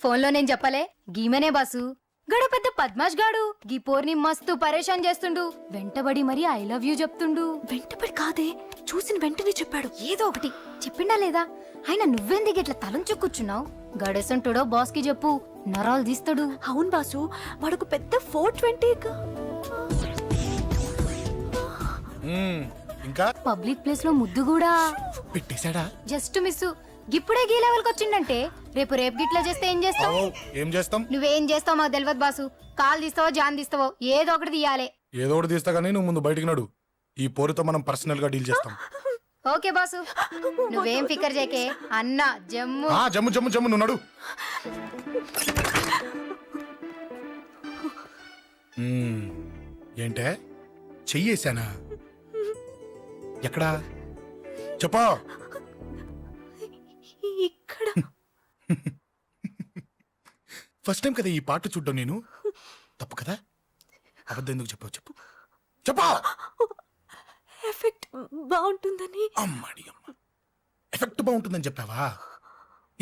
ఫోన్లో నేను చెప్పలే గీమనే బాసు గడు పెద్ద పద్మాష్ గాడు గీ పోర్ని మస్తు పరేషాన్ చేస్తుండు వెంటబడి మరి ఐ లవ్ యూ చెప్తుండు వెంటబడి కాదే చూసిన వెంటనే చెప్పాడు ఏదో ఒకటి చెప్పిండా లేదా ఆయన నువ్వెందుకు ఇట్లా తలంచు కూర్చున్నావు గడేసంటుడో బాస్ కి చెప్పు నరాలు తీస్తాడు అవును బాసు వాడుకు పెద్ద 420 ఇంకా పబ్లిక్ ప్లేస్ లో ముద్దు కూడా పెట్టేశాడా? జస్ట్ మిస్ ఇప్పుడే గీ లెవెల్కి వచ్చిండంటే రేపు గిట్లా చేస్తే ఏం చేస్తావు ఏం చేస్తాం? నువ్వేం చేస్తావు మాకు తెలియదు బాసు కాల్ తీస్తావో జాన్ తీస్తావో ఏదో ఒకటి తీయాలి ఏదో ఒకటి తీస్తా కానీ నువ్వు ముందు బయటికి నడు. ఈ పోరుతో మనం పర్సనల్ గా డీల్ చేస్తాం. ఓకే బాసు నువ్వేం ఫికర్ చేకే అన్న జమ్ము జమ్ము జమ్ము జమ్ము నువ్వు నడు. ఏంటే చెయ్యేశానా? ఎక్కడా చెప్పా? ఇక్కడ ఫస్ట్ టైం కదా ఈ పాట చూడ్డం నేను. తప్పు కదా? అబద్ధం ఎందుకు చెప్పావు చెప్పు చెప్పా. ఎఫెక్ట్ బాగుంటుందని అమ్మాడి అమ్మ, ఎఫెక్ట్ బాగుంటుందని చెప్పావా?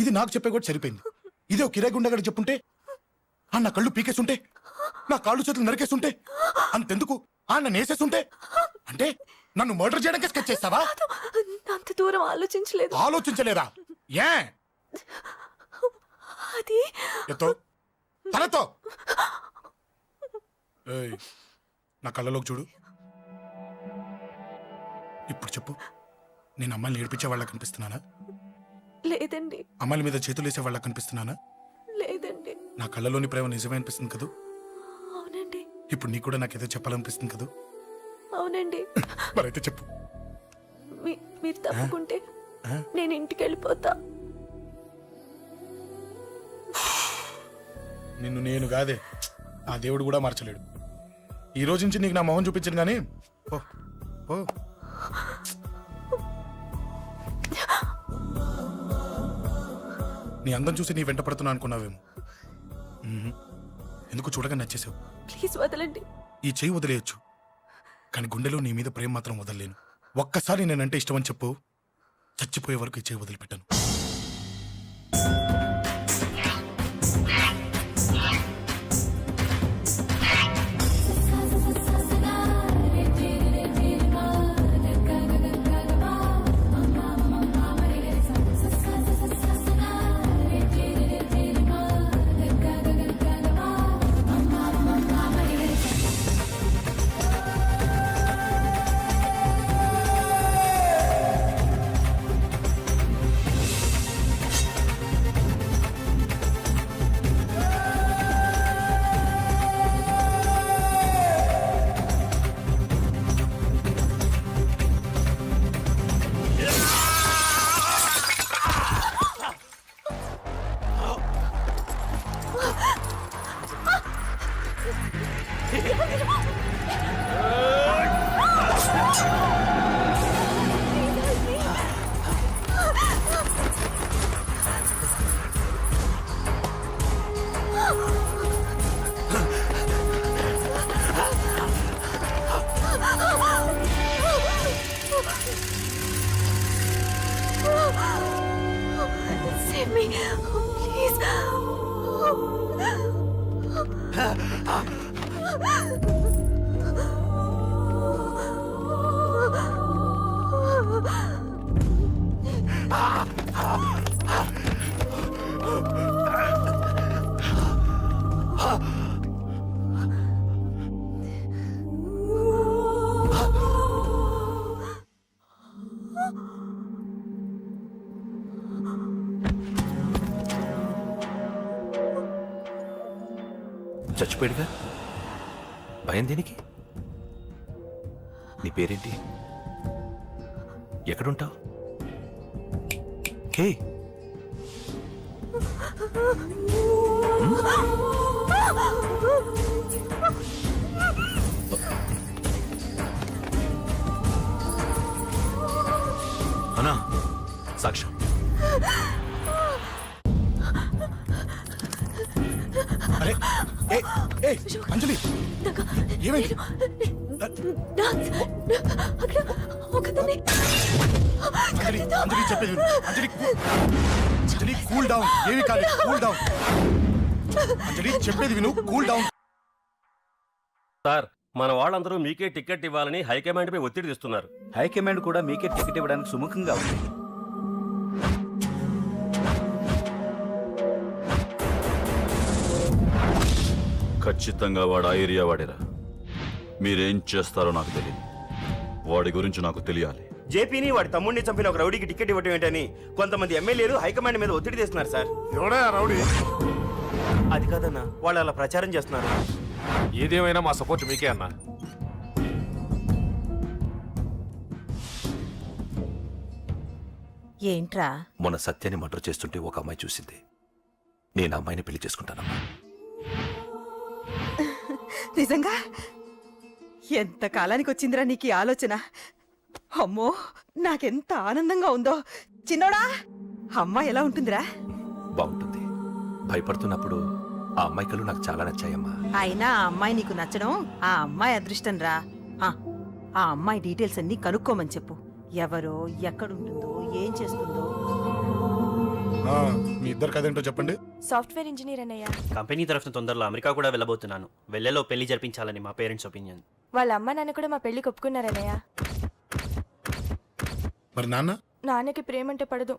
ఇది నాకు చెప్పే కూడా సరిపోయింది. ఇదే కిరాయి గుండెగాడు చెప్పుంటే నా కళ్ళు పీకేసుంటే, నా కాళ్ళు చేతులు నరికేసుంటే, అంతెందుకు నన్ను వేసేసుంటే, అంటే నన్ను మర్డర్ చేయడానికి స్కెచ్ చేస్తావా? అంత దూరం ఆలోచించలేదు. ఆలోచించలేరా? ఏ అది ఎత్తో తలతో ఏయ్, నా కళ్ళలోకి చూడు. ఇప్పుడు చెప్పు, నేను అమ్మాయిని ఏడిపించే వాళ్ళ కనిపిస్తున్నానా? లేదండి. అమ్మాయిల మీద చేతులు వేసే వాళ్ళ కనిపిస్తున్నానా? లేదండి. నా కళ్ళలోని ప్రేమ నిజమే అనిపిస్తుంది కదూ? అవునండి. ఇప్పుడు నీకు కూడా నాకేదో చెప్పాలనిపిస్తుంది కదూ? అవునండి. మరైతే చెప్పు. మీరు తప్పుకుంటే నేను ఇంటికి వెళ్ళిపోతా. నిన్ను నేను కాదే, ఆ దేవుడు కూడా మార్చలేడు. ఈ రోజు నుంచి నీకు నా మొహం చూపించను కానీ ఓ ఓ. నీ అందం చూసి నీ వెంట పడుతున్నా అనుకున్నావేమో. ఎందుకు చూడగా నచ్చేసావు. ప్లీజ్ వదలండి. ఈ చెయ్యి వదిలేయచ్చు, కానీ గుండెలో నీ మీద ప్రేమ మాత్రం వదలలేను. ఒక్కసారి నేనంటే ఇష్టం అని చెప్పు, చచ్చిపోయే వరకు ఈ చెయ్యి వదిలిపెట్టాను. Save me, please. చచ్చిపోయాడుగా, భయం దేనికి? నీ పేరేంటి? ఎక్కడుంటావు? హే, అన్నా సాక్ష్యం. అరే ఏ ఏ అంజలి, ఏమైంది? డాన్స్ అక్కడ ఒకతన్ని అంజలి అంజలి చెప్పేది విను. అంజలి అంజలి కూల్ డౌన్, ఏమి కాదు, కూల్ డౌన్. అంజలి చెప్పేది విను, కూల్ డౌన్. సార్ మన వాళ్ళందరూ మీకే టికెట్ ఇవ్వాలని హైకమాండ్ పై ఒత్తిడి తెస్తున్నారు. హైకమాండ్ కూడా మీకే టికెట్ ఇవ్వడానికి సుముఖంగా ఉంది. ఖచ్చితంగా వాడు ఆ ఏరియా వాడేరా. మీరేం చేస్తారో నాకు తెలియదు. వాడి గురించి నాకు తెలియాలి. జేపీని వాడి తమ్ముడిని చంపిన ఒక రౌడీకి టికెట్ ఇవ్వటం ఏంటని కొంతమంది ఎమ్మెల్యేలు హైకమాండ్ మీద ఒత్తిడి తెస్తున్నారు సార్. ఎవడా రౌడీ? అది కాదన్నా, వాళ్ళు అలా ప్రచారం చేస్తున్నారు. ఏదేమైనా మా సపోర్ట్ మీకే అన్నా. ఏంట్రా? మొన్న సత్యాన్ని మర్డర్ చేస్తుంటే ఒక అమ్మాయి చూసింది. నేను అమ్మాయిని పెళ్లి చేసుకుంటానమ్మా. నిజంగా? ఎంత కాలానికి వచ్చిందిరా నీకు ఈ ఆలోచన? అమ్మో, నాకెంత ఆనందంగా ఉందో. చిన్నోడా, అమ్మాయి ఎలా ఉంటుందిరా? బాగుంటుంది. భయపడుతున్నప్పుడు ఆ అమ్మాయి కళ్ళు నాకు చాలా నచ్చాయమ్మా. అయినా ఆ అమ్మాయి నీకు నచ్చడం ఆ అమ్మాయి అదృష్టం రా. ఆ అమ్మాయి డీటెయిల్స్ అన్ని కనుక్కోమని చెప్పు. ఎవరో, ఎక్కడుంటుందో, ఏం చేస్తుందో. మీ ఇద్దరు కదేంటో చెప్పండి. సాఫ్ట్వేర్ ఇంజనీర్ అన్నయ్య. కంపెనీ తరఫున తొందరలో అమెరికా కూడా వెళ్ళబోతున్నాను. వెళ్ళేలో పెళ్లి జరిపించాలని మా పేరెంట్స్ ఒపీనియన్. వాళ్ళ అమ్మ నాన్న కూడా మా పెళ్లికి ఒప్పుకున్నారన్నయ్య. మరి నాన్న? నాన్నకి ప్రేమ అంటే పడదు,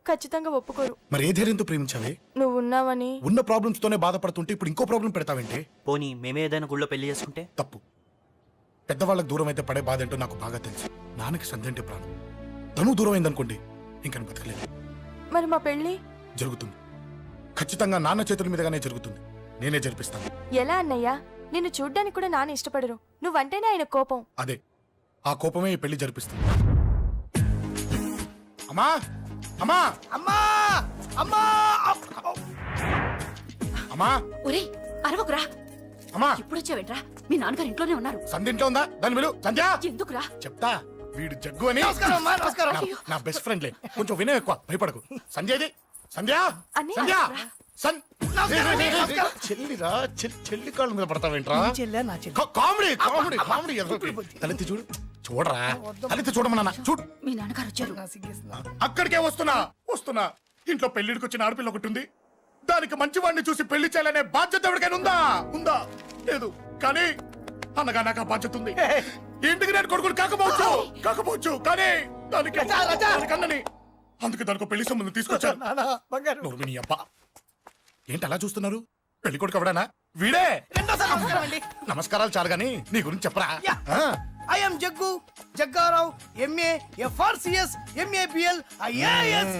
ఖచ్చితంగా ఒప్పుకోరు. మరి ఏ ధైర్యంతో ప్రేమించావే? నువ్వు ఉన్నావని. ఉన్న ప్రాబ్లమ్స్ తోనే బాధపడుతుంటే ఇప్పుడు ఇంకో ప్రాబ్లం పెడతావేంటే? పోనీ మేమే ఏదైనా గుళ్ళో పెళ్లి చేసుకుంటే? తప్పు. పెద్దవాళ్ళకి దూరం అయితే పడే బాధ ఏంటో నాకు బాగా తెలుసు. నాన్నకి సంధ్య అంటే ప్రాణం. తను దూరం అయిందనుకోండి, ఇంకా బతకలేదు. మరి మా పెళ్లి జరుగుతుంది. ఖచ్చితంగా నాన్న చేతుల మీదగానే జరుగుతుంది. నేనే జరిపిస్తాను. ఎలా అన్నయ్య? నిన్ను చూడ్డానికి కూడా నాన్న ఇష్టపడరు. నువ్వంటేనే ఆయన కోపం. అదే, ఆ కోపమే ఈ పెళ్లి జరిపిస్తుంది. అమ్మా అమ్మా అమ్మా అమ్మా అమ్మా ఒరేయ్, అరవకురా. అమ్మా, ఇప్పుడు వచ్చావేంట్రా? మీ నాన్నగారు ఇంట్లోనే ఉన్నారు. సంధ్య ఇంట్లో ఉందా? దాని విలు. సంధ్య, ఎందుకురా? చెప్తా. వీడు జగ్గు అని నమస్కారం అమ్మా, నమస్కారం. నా బెస్ట్ ఫ్రెండ్లే. కొంచెం వినయం ఎక్కువ, భయపడకు. సంధ్యది. సంధ్య, అన్నయ్య, సంధ్య, నమస్కారం. చెల్లిరా, చెల్లి కాళ్ళ మీద పడతావేంట్రా? చెల్లె నా చెల్లి. Comedy comedy comedy. తలెత్తి చూడు, చూడరా, తలెత్తి చూడమన్నా. చూడు, మీ నాన్నగారు వచ్చారు. అక్కడికే వస్తున్నా. ఇంట్లో పెళ్లిడికి వచ్చిన ఆడపిల్ల ఒకటి ఉంది. దానికి మంచి వాడిని చూసి పెళ్లి చేయాలనే బాధ్యత ఎవరికైనా ఉందా? లేదు. కానీ అనగా నాకు ఆ బాధ్యత ఉంది. ఇంటికి నేను కొడుకుని కాకపోవచ్చు కానీ దానికి అన్నని. అందుకే దానికి పెళ్లి సంబంధం తీసుకొచ్చాను. నోర్మిని అబ్బా, ఏంటి అలా చూస్తున్నారు? పెళ్లి కొడుకు ఎవడానా? వీడే. నమస్కారాలు చాలు గాని నీ గురించి చెప్పరా. I'm Jaggu Jaggarao, MA, FRCS, MABL, IAS.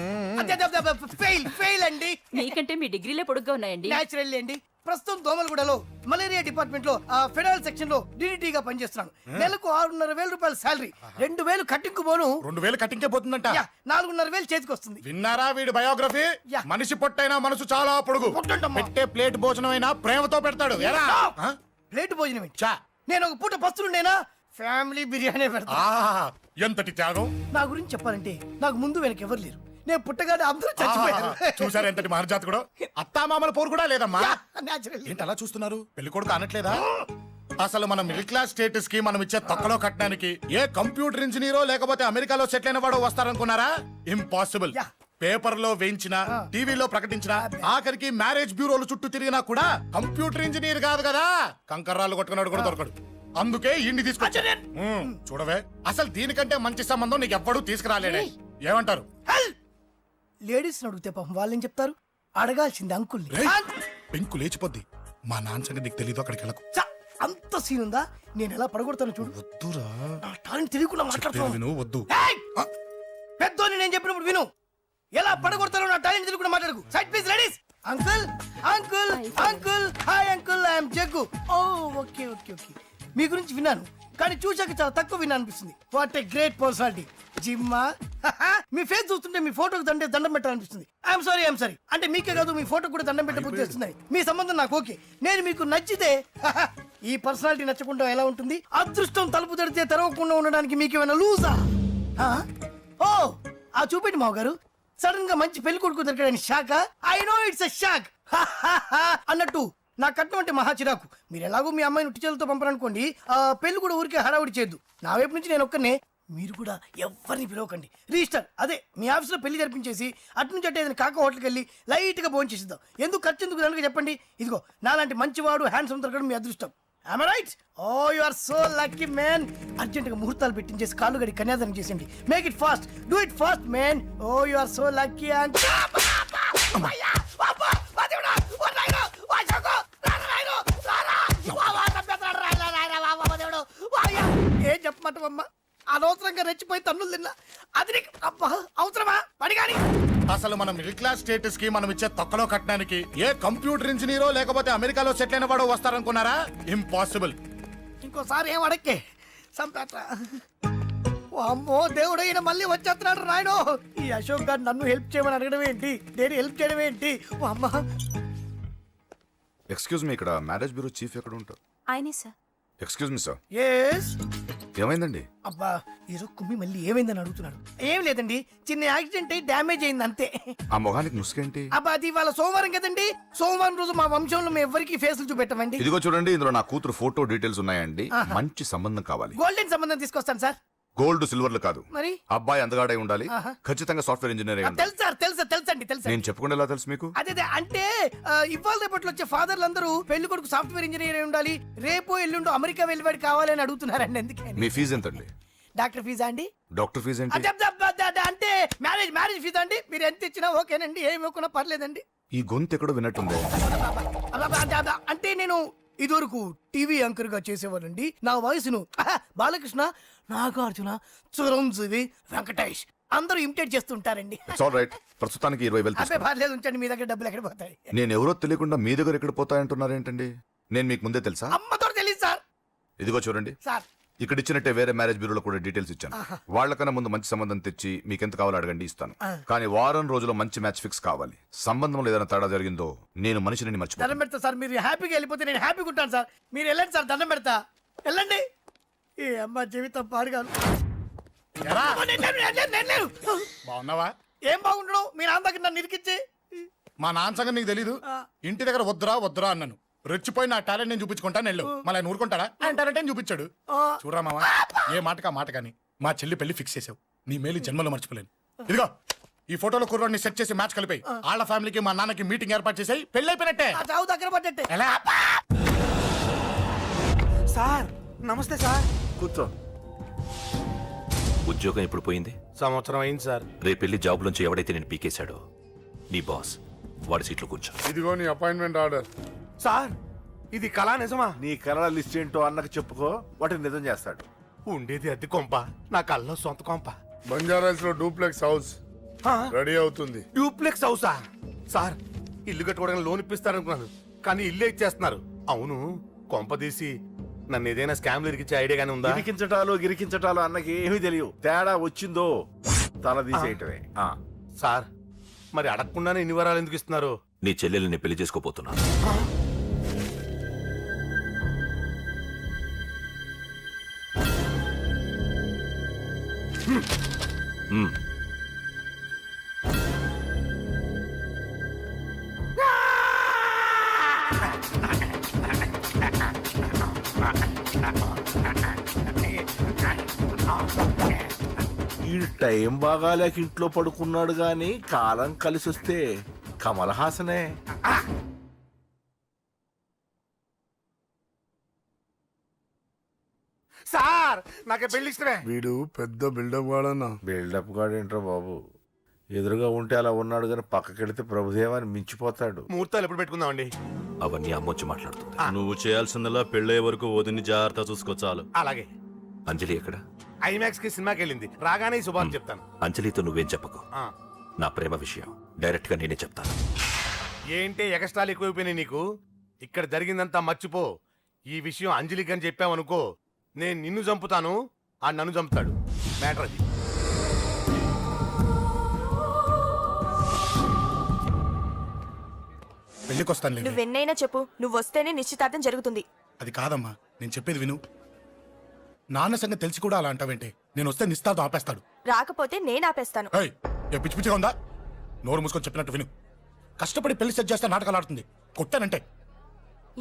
Fail అండి. నీకంటే మీ డిగ్రీలే పొడుగ్గా ఉన్నాయండి. న్యాచురల్ అండి. ప్రస్తుతం దోమలగూడలో మలేరియా డిపార్ట్మెంట్ లో ఫెడరల్ సెక్షన్ లో DDT గా పనిచేస్తున్నాను. నెలకు 6,500 రూపాయల శాలరీ, 2,000 కట్టింగ్ పోను. 2,000 కట్టింకే పోతుందంట. 4,500 చేతికి వస్తుంది. విన్నారా వీడి బయోగ్రఫీ? మనిషి పొట్టైనా మనసు చాలా పొడుగు. పెట్టే ప్లేట్ భోజనం అయినా ప్రేమతో పెడతాడు. ప్లేట్ భోజనం ఏంటి? నేను ఒక పూట పస్తులుండేనా? ఫ్యామిలీ బిర్యానీ పెడతా. ఎంతటి త్యాగం! నా గురించి చెప్పాలంటే నాకు ముందు వెనక ఎవరు లేరు. నేను పుట్టగానే అందరూ చచ్చిపోయారు. చూసారు ఎంతటి మహర్జాత్ కూడా. అత్తామామల పోరు కూడా లేదమ్మా. న్యాచురల్. ఏంటి అలా చూస్తున్నారు? పెళ్లి కొడుకు అనట్లేదా? అసలు మన మిడిల్ క్లాస్ స్టేటస్ కి మనం ఇచ్చే తొక్కలో కట్టడానికి ఏ కంప్యూటర్ ఇంజనీరో లేకపోతే అమెరికాలో సెటిల్ అయిన వాడు వస్తారనుకున్నారా? ఇంపాసిబుల్. పేపర్ లో వేయించిన, టీవీలో ప్రకటించిన, ఆఖరికి మ్యారేజ్ బ్యూరోలు చుట్టూ తిరిగినా కూడా కంప్యూటర్ ఇంజనీర్ కాదు కదా, కంకర్రాలు కొట్టుకున్నాడు కూడా దొరకడు. అందుకే ఇండి తీసుకొచ్చా. చూడవే, అసలు దీనికంటే మంచి సంబంధం నీకు ఎవ్వడూ తీసుకురాలేడే. ఏమంటారు? లేడీస్ అడిగితే పాపం వాళ్ళేం చెప్తారు? అడగాల్సింది అంకుల్. పెంకు లేచిపోద్ది. మా నాన్న సంగతి నీకు తెలీదు. అక్కడికి వెళ్ళకు. అంత సీన్ ఉందా? నేను ఎలా పడగొడతాను చూడు. వద్దురా, టాలెంట్ తెలియకుండా మాట్లాడుతున్నాను. విను, వద్దు. పెద్దోని నేను చెప్పినప్పుడు విను. ఎలా పడగొడతారో నా టాలెంట్ తెలియకుండా మాట్లాడకు. Side please ladies. Uncle uncle uncle, hi uncle, I'm Jaggu. Oh okay okay okay. మీ గురించి విన్నాను, కానీ చూశాక చాలా తక్కువ విన్నా అనిపిస్తుంది. What a great personality. జిమ్మా, మీ ఫేస్ చూస్తుంటే మీ ఫోటోకి దండం పెట్టాలనిపిస్తుంది. ఐఎమ్ సారీ అంటే మీకే కాదు, మీ ఫోటో కూడా దండం పెట్టే బుద్ధి వస్తుంది. మీ సంబంధం నాకు ఓకే. నేను మీకు నచ్చితే ఈ పర్సనాలిటీ నచ్చకుండా ఎలా ఉంటుంది? అదృష్టం తలుపు తడితే తెరవకుండా ఉండడానికి మీకు ఏమైనా లూజా? ఓ ఆ చూపెట్టి మావ గారు. సడన్ గా మంచి పెళ్లి కొడుకు దొరికాడని shock. I know it's a shock అన్నట్టు నా కట్నం అంటే మహా చిరాకు. మీరు ఎలాగో మీ అమ్మాయిని ఉట్టి చేతులతో పంపరనుకోండి, ఆ పెళ్లి కూడా ఊరికే హడావుడి చేయొద్దు. నా వైపు నుంచి నేను ఒక్కనే, మీరు కూడా ఎవరిని పిలవకండి. రిజిస్టర్ అదే మీ ఆఫీస్లో పెళ్లి జరిపించేసి అటు నుంచి అంటే ఏదైనా కాక హోటల్కి వెళ్ళి లైట్గా భోజనం చేసిద్దాం. ఎందుకు ఖర్చు ఎందుకు కనుక చెప్పండి. ఇదిగో నాలాంటి మంచివాడు హ్యాండ్సమ్ దొరకడం మీ అదృష్టం. Am I right? Oh, you are so lucky, man. అర్జెంటుగా ముహూర్తాలు పెట్టించేసి కాళ్ళు గడి కన్యాదానం చేసింది. Make it fast, do it fast, man. Oh, you are so lucky and ఏం చెప్పమంటావమ్మా? అనవసరంగా రెచ్చిపోయి తన్నులు తిన్నా. అది నీకు అబ్బా అవసరమా? పడిగాని అసలు మన మిడిల్ క్లాస్ స్టేటస్ కి మనం ఇచ్చే తొక్కలో కట్టడానికి ఏ కంప్యూటర్ ఇంజనీరో లేకపోతే అమెరికాలో సెటిల్ అయిన వాడు వస్తారనుకున్నారా? ఇంపాసిబుల్. ఇంకోసారి ఏం అడక్కే సంపేట. అమ్మో దేవుడు, ఈయన మళ్ళీ వచ్చేస్తున్నాడు రాయడు. ఈ అశోక్ గారు నన్ను హెల్ప్ చేయమని అడగడం ఏంటి, నేను హెల్ప్ చేయడం ఏంటి? ఓ అమ్మ. ఎక్స్క్యూజ్ మీ, ఇక్కడ మ్యారేజ్ బ్యూరో చీఫ్ ఎక్కడ ఉంటారు? ఆయనే sir. Excuse me sir, yes. ఏమైందండి? అబ్బా ఈరోజు కుమ్మి మళ్ళీ ఏమైందని అడుగుతున్నాడు. ఏం లేదండి, చిన్న యాక్సిడెంట్ అయి డ్యామేజ్ అయింది అంతే. ఆ మొహానికి ముసుకేంటి? అబ్బా అది ఇవాళ సోమవారం కదండి. సోమవారం రోజు మా వంశంలో మేము ఎవరికి ఫేసులు చూపెట్టమండి. ఇదిగో చూడండి, ఇందులో నా కూతురు ఫోటో డీటెయిల్స్ ఉన్నాయండి. మంచి సంబంధం కావాలి. గోల్డెన్ సంబంధం తీసుకొస్తాను సార్. గోల్డ్ సిల్వర్లు కాదు, మరి అబ్బాయి అందగాడై ఉండాలి. ఖచ్చితంగా సాఫ్ట్వేర్ ఇంజనీర్ అయి ఉండాలి. తెలుసు సార్, తెలుసండి. నేను చెప్పకుండా ఎలా తెలుసు మీకు? అదే అంటే ఇవాళ రేపట్లో వచ్చే ఫాదర్లు అందరూ పెళ్లి కొడుకు సాఫ్ట్వేర్ ఇంజనీర్ అయి ఉండాలి, రేపు ఎల్లుండో అమెరికా వెళ్ళివాడు కావాలని అడుగుతున్నారండి. ఎందుకని? మీ ఫీజు ఎంతండి? డాక్టర్ ఫీజా అండి? డాక్టర్ ఫీజు ఏంటి? అంటే మ్యారేజ్ ఫీజా అండి. మీరు ఎంత ఇచ్చినా ఓకేనండి, ఏమి ఇవ్వకున్నా పర్లేదండి. ఈ గొంతు ఎక్కడో విన్నట్టుంది. అంటే నేను ఇదివరకు టీవీ యాంకర్ గా చేసేవాడండి. నా వయసును బాలకృష్ణ, నాగార్జున, చిరంజీవి, వెంకటేష్ అందరూ ఇమిటేట్ చేస్తుంటారండి. It's all right. ప్రస్తుతానికి 20,000 అబ్బే తీసుకో. పర్లేదు, ఉంచండి. మీ దగ్గర డబ్బులు ఎక్కడ పోతాయి? నేను ఎవరో తెలియకుండా మీ దగ్గర ఎక్కడ పోతాయంటున్నారేంటండి? నేను మీకు ముందే తెలుసా? అమ్మతో తెలియదు సార్. ఇదిగో చూడండి, సార్ ఇక్కడ ఇచ్చినట్టే వేరే మ్యారేజ్ బ్యూరోలో కూడా డీటెయిల్స్ ఇచ్చాను. వాళ్ళకన్నా ముందు మంచి సంబంధం తెచ్చి మీకు ఎంత కావాలో అడగండి, ఇస్తాను. కానీ వారం రోజుల్లో మంచి మ్యాచ్ ఫిక్స్ కావాలి. సంబంధంలో ఏదైనా తేడా జరిగిందో నేను మనిషిని మర్చిపోతాను. దండం పెడతా సార్. మీరు హ్యాపీగా వెళ్ళిపోతే నేను హ్యాపీగా ఉంటాను సార్. మీరు వెళ్ళండి సార్, దండం పెడతా. వెళ్ళండి. ఈ అమ్మ జీవితం పాడుగాను. బాగున్నావా? ఏం బాగుండడం? మీ నాన్న దగ్గర నన్ను ఇరికిచ్చి. మా నాన్న సంగతి నీకు తెలీదు. ఇంటి దగ్గర వద్దురా అన్నాను. రెచ్చిపోయి నా టాలెంట్ నేను చూపించుకుంటాను వెళ్ళు. మళ్ళీ ఆయన ఊరుకుంటాడా? ఆయన టాలెంట్ అని చూపించాడు. చూడరా మావా, ఏ మాటకా మాట కానీ మా చెల్లి పెళ్లి ఫిక్స్ చేసావు. నీ మేలు జన్మలో మర్చిపోలేను. ఇదిగో ఈ ఫోటోలో కుర్రాన్ని సెట్ చేసి మ్యాచ్ కలిపాయి. వాళ్ళ ఫ్యామిలీకి మా నాన్నకి మీటింగ్ ఏర్పాటు చేసాయి. పెళ్లి అయిపోయినట్టే. చావు దగ్గర పడ్డట్టే. ఎలా? సార్ నమస్తే సార్. కూర్చో. ఉద్యోగం ఎప్పుడు పోయింది? సంవత్సరం అయింది సార్. రేపెళ్ళి జాబ్ నుంచి ఎవడైతే నేను పీకేశాడో నీ బాస్ వాడి సీట్లో కూర్చో. ఇదిగో నీ అపాయింట్మెంట్ ఆర్డర్. సార్ ఇది కళా నిజమా? నీ కలల లిస్ట్ ఏంటో అన్నకు చెప్పుకో, వాటిని నిజం చేస్తాడు. ఉండేది అద్దె కొంప, నా కళ్ళలో సొంత కొంప. బంజారాస్ లో డూప్లెక్స్ హౌస్ రెడీ అవుతుంది. డూప్లెక్స్ హౌసా? సార్ ఇల్లు కట్టుకోవడానికి లోన్ ఇప్పిస్తారనుకున్నాను, కానీ ఇల్లే ఇచ్చేస్తున్నారు. అవును, కొంప తీసి నన్ను ఏదైనా స్కామ్ ఇరికిచ్చే ఐడియా గానీ ఉందా? గిరికించటాలు అన్నకి ఏమీ తెలియవు. తేడా వచ్చిందో తల తీసేయటమే. సార్ మరి అడగకుండానే ఇన్ని వరాలు ఎందుకు ఇస్తున్నారు? నీ చెల్లెల్ని పెళ్లి చేసుకోపోతున్నా. ఈ టైం బాగాలేక ఇంట్లో పడుకున్నాడు గాని కాలం కలిసి వస్తే కమల్ హాసనే. సార్ నాకే పెళ్లి ఇష్టమే. వీడు పెద్ద బిల్డప్ వాడన్నా. బిల్డప్ గాడేంట్రా బాబు, ఎదురుగా ఉంటే అలా ఉన్నాడు గాని పక్కకెడితే ప్రభుదేవాన్ని మించిపోతాడు. ముహూర్తాలు ఎప్పుడు పెట్టుకుందామండి? అవన్నీ అమ్మొచ్చి మాట్లాడుతుంది. నువ్వు చేయాల్సిందలా పెళ్ళే వరకు వదిని జాగ్రత్త చూసుకో చాలు. అలాగే. అంజలి ఎక్కడ? ఐమాక్స్ కి సినిమాకి వెళ్ళింది, రాగానే ఈ శుభాన్ని చెప్తాను. అంజలితో నువ్వేం చెప్పకు. నా ప్రేమ విషయం డైరెక్ట్ గా నేనే చెప్తాను. ఏంటి ఎగస్ట్రాలు ఎక్కువైపోయినాయి నీకు? ఇక్కడ జరిగిందంతా మర్చిపో. ఈ విషయం అంజలికి అని చెప్పావనుకో, నేను నిన్ను చంపుతాను, ఆ నన్ను చంపుతాడు. మ్యాటర్ అది. పెళ్లికి వస్తాను. నువ్వెన్నైనా చెప్పు, నువ్వు వస్తేనే నిశ్చితార్థం జరుగుతుంది. అది కాదమ్మా, నేను చెప్పేది విను. నాన్న సంగతి తెలిసి కూడా అలా అంటావేంటి? నేను వస్తే నిస్తాతో ఆపేస్తాడు. రాకపోతే నేను ఆపేస్తాను. ఏయ్, ఏ పిచ్చి పిచ్చిగా ఉందా? నోరు మూసుకొని చెప్పినట్టు విను. కష్టపడి పెళ్లి సెట్ చేస్తే నాటకాలు ఆడుతుంది. కొట్టానంటే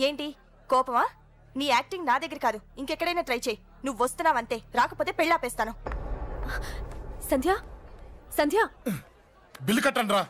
ఏంటి కోపమా? నీ యాక్టింగ్ నా దగ్గర కాదు, ఇంకెక్కడైనా ట్రై చేయి. నువ్వు వస్తున్నావంతే, రాకపోతే పెళ్ళాపేస్తాను. సంధ్య, సంధ్య, బిల్లు కట్టండి రా.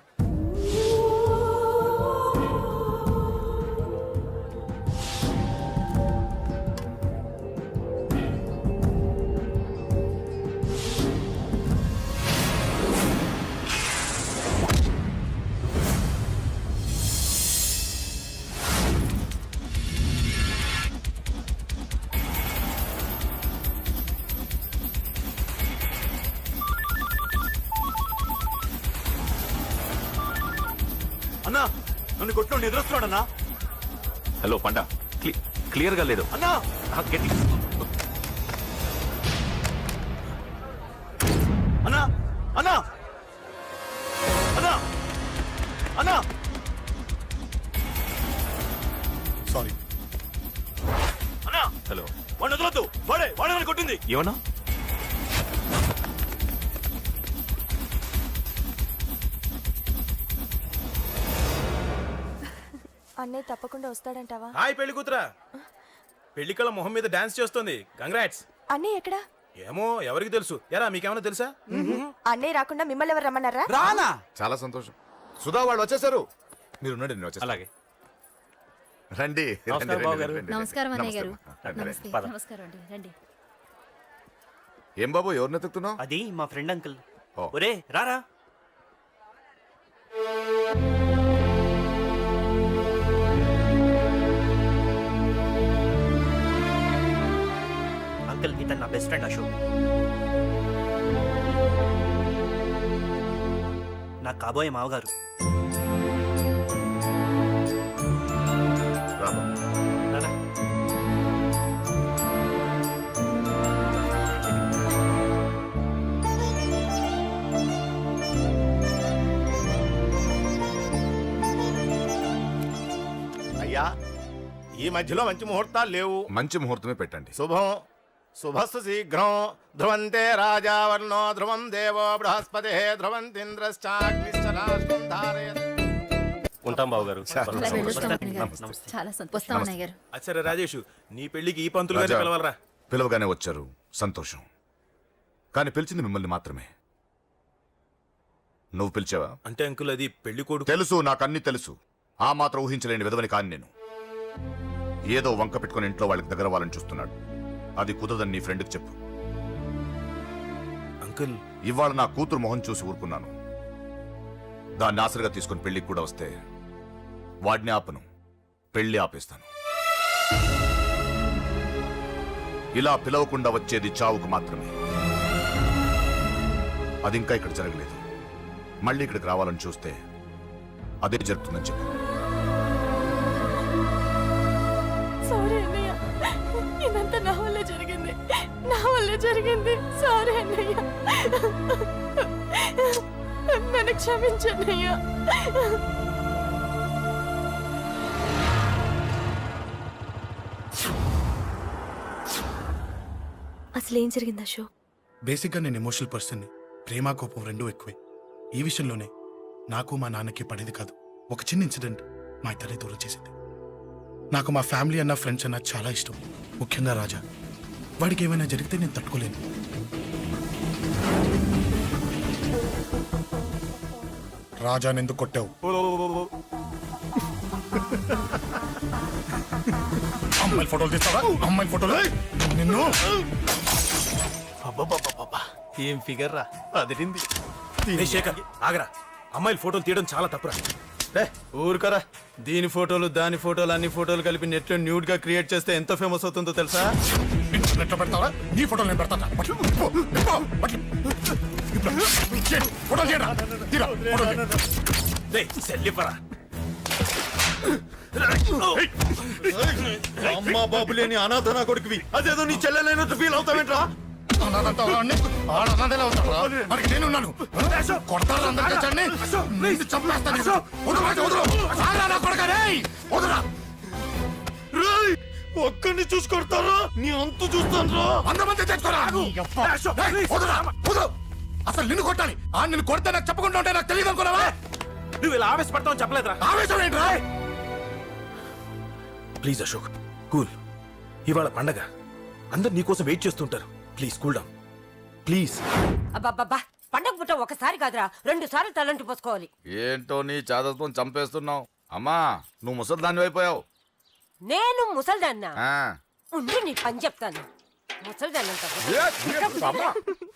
అన్నా నన్ను కొట్టిన ఎదురొస్తున్నాడన్నా. హలో పండా, క్లియర్ గా లేదు అన్నా గట్టి. అన్నా అన్నా అన్నా అన్నా సారీ. అన్నా హలో, వాడిని వదలొద్దు. వాడే నన్ను కొట్టింది. ఏమన్నా? అన్నయ్య తప్పకుండా వస్తాడంటావా? హాయ్ పెళ్లి కూతురా. పెళ్లి కళ మొహం మీద డాన్స్ చేస్తుంది. కంగ్రాట్స్. అన్నయ్య ఎక్కడా? ఏమో, ఎవరికి తెలుసు. ఎరా మీకేమైనా తెలుసా? అన్నయ్య రాకుండా మిమ్మల్ని ఎవరు రమ్మన్నారా? రానా? చాలా సంతోషం. సుధా వాళ్ళు వచ్చేసారు. మీరు ఉండండి, నేను వచ్చేస్తాను. అలాగే. రండి. నమస్కారం బాబు గారు. నమస్కారం అన్నయ్య గారు. నమస్తే. పద. నమస్కారం అండి, రండి. ఏం బాబు, ఎవరిని ఎత్తుకుతున్నావు? అది మా ఫ్రెండ్ అంకుల్. ఓ. ఒరే రారా. అంకుల్, ఇతను నా బెస్ట్ ఫ్రెండ్ అశోక్. నా కాబోయే మావగారు. రా బాబు. రారా. అయ్యా, ఈ మధ్యలో మంచి ముహూర్తాలు లేవు. మంచి ముహూర్తమే పెట్టండి. శుభం శుభస్సు శీఘ్రం. ధ్రువంతే రాజావర్ణో ధ్రువం దేవో బృహస్పతి ధ్రువంతింద్రశ్చాగ్నిశ్చ రాష్ట్రం ధారయత్. ఉంటాం బాబు గారు. వెళ్ళొస్తాం అన్నయ్య గారు. చాలా వస్తాం అన్నయ్య గారు. అచ్చరే రాజేష్, నీ పెళ్లికి ఈ పంతులు గారిని రాజా, పిలవాలరా. పిలవగానే వచ్చారు, సంతోషం. కానీ పిలిచింది మిమ్మల్ని మాత్రమే. నువ్వు పిలిచావా? అంటే అంకుల్, అది పెళ్లి కొడుకు. తెలుసు, నాకన్నీ తెలుసు. ఆ మాత్రం ఊహించలేని విధవని కాని నేను. ఏదో వంక పెట్టుకుని ఇంట్లో వాళ్ళకి దగ్గర వాళ్ళని చూస్తున్నాడు. అది కుదరదని నీ ఫ్రెండ్కి చెప్పు. అంకుల్, ఇవాళ నా కూతురు మొహం చూసి ఊరుకున్నాను. దాన్ని ఆసరిగా తీసుకుని పెళ్లికి కూడా వస్తే వాడిని ఆపను, పెళ్లి ఆపేస్తాను. ఇలా పిలవకుండా వచ్చేది చావుకు మాత్రమే. అది ఇంకా ఇక్కడ జరగలేదు. మళ్ళీ ఇక్కడికి రావాలని చూస్తే అదే జరుగుతుందని చెప్పు. సారీ అన్నయ్య, ఇదంతా నా వల్ల జరిగింది, నా వల్ల జరిగింది. సారీ అన్నయ్య, నన్ను క్షమించన్నయ్య. అసలు ఏం జరిగింది అశోక్? బేసిక్గా నేను ఎమోషనల్ పర్సన్ని. ప్రేమ కోపం రెండూ ఎక్కువే. ఈ విషయంలోనే నాకు మా నాన్నకి పడేది కాదు. ఒక చిన్న ఇన్సిడెంట్ మా ఇద్దరిని దూరం చేసింది. నాకు మా ఫ్యామిలీ అన్న ఫ్రెండ్స్ అన్న చాలా ఇష్టం, ముఖ్యంగా రాజా. వాడికి ఏమైనా జరిగితే నేను తట్టుకోలేను. రాజాని ఎందుకు కొట్టావు? అమ్మాయిల ఫోటోలు తీస్తావా? అమ్మాయిల ఫోటోలు నిన్ను. ఏం ఫిగర్ రా, అదిరింది. శేఖర్ ఆగరా, అమ్మాయిల ఫోటోలు తీయడం చాలా తప్పురా. ఊరుకరా, దీని ఫోటోలు దాని ఫోటోలు అన్ని ఫోటోలు కలిపి నెట్ లో న్యూడ్ గా క్రియేట్ చేస్తే ఎంత ఫేమస్ అవుతుందో తెలుసా? ఇంటర్నెట్ లో పెడతావా? నీ ఫోటోలు నేను పెడతా. అమ్మా బాబు లేని అనాథ నా కొడుకువి, అదేదో నీ చెల్లెలైనట్టు ఫీల్ అవుతావేంట్రా? నేనున్నాను. కొడతారు అందరికీ చంపేస్తాను. ఒక్కడిని చూసి కొడతారా? నీ అంతు చూస్తాను. అంతమంది తెచ్చుకోరా. అసలు నిన్ను కొట్టాలి. నిన్ను కొడితే నాకు చెప్పకుండా ఉంటే నాకు తెలియదు అనుకున్నావా? నువ్వు ఇలా ఆవేశపడతావు చెప్పలేదురా. ఆవేశం ఏంట్రా? Please Ashok cool. ఇవాళ పండగ, అందరు నీకోసం వెయిట్ చేస్తుంటారు. Please cool down please. అబ్బబ్బబ్బా పండగ పుట్ట ఒకసారి కాదురా 2 సార్లు తలంటి పోసుకోవాలి. ఏంటో నీ చాదత్వం చంపేస్తున్నావు. అమ్మా నువ్వు ముసలిదాన్ని అయిపోయావు. నేను ముసల్దాన్నా ఆ. ఉండి నీ పని చెప్తాను. ముసల్దాన్నంత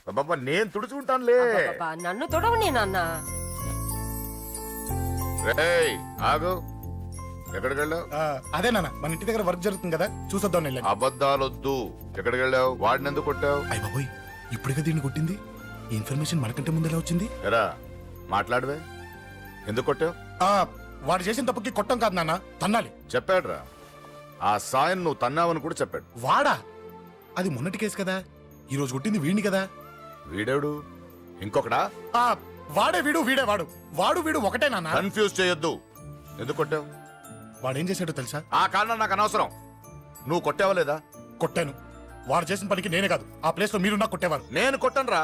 అబ్బబ్బా, నేను తుడుచుకుంటానులే. నన్ను తొడవు నేనన్నా. రేయ్ ఆగు, ఎక్కడికి వెళ్ళావు? అదే నాన్న మన ఇంటి దగ్గర వర్క్ జరుగుతుంది కదా, చూసొద్దాం వెళ్ళండి. అబద్ధాలొద్దు. ఎక్కడికి వెళ్ళావు? వాడిని ఎందుకు కొట్టావు? అయ్య బాబోయ్, ఇప్పుడుగా దీన్ని కొట్టింది. ఈ ఇన్ఫర్మేషన్ మనకంటే ముందు ఎలా వచ్చింది? ఎరా మాట్లాడవే, ఎందుకు కొట్టావు? వాడు చేసిన తప్పుకి కొట్టం కాదు నాన్న, తన్నాలి. చెప్పాడురా, ఆ సాయం నువ్వు తన్నావని కూడా చెప్పాడు. వాడా? అది మొన్నటి కేసు కదా, ఈ రోజు కొట్టింది వీడిని కదా. వీడేడు ఇంకొకడా? వాడే వీడు, వీడే వాడు. వాడు వీడు ఒకటే నాన్న. కన్ఫ్యూజ్ చేయొద్దు. ఎందుకు కొట్టావు? వాడేం చేశాడో తెలుసా? ఆ కారణం నాకు అనవసరం. నువ్వు కొట్టావా లేదా? కొట్టాను. వాడు చేసిన పనికి నేనే కాదు, ఆ ప్లేస్ లో మీరు నాకు కొట్టేవారు. నేను కొట్టనురా.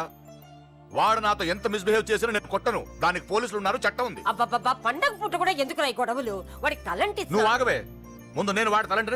వాడు నాతో ఎంత మిస్బిహేవ్ చేసినా నేను కొట్టను. దానికి పోలీసులు ఉన్నారు, చట్టం ఉంది. అబ్బబ్బబ్బా పండగ పుట్ట కూడా ఎందుకు రాయి గొడవలు? వాడికి తలంటి నువ్వు ఆగవే. ముందు నేను వాడి తలంటే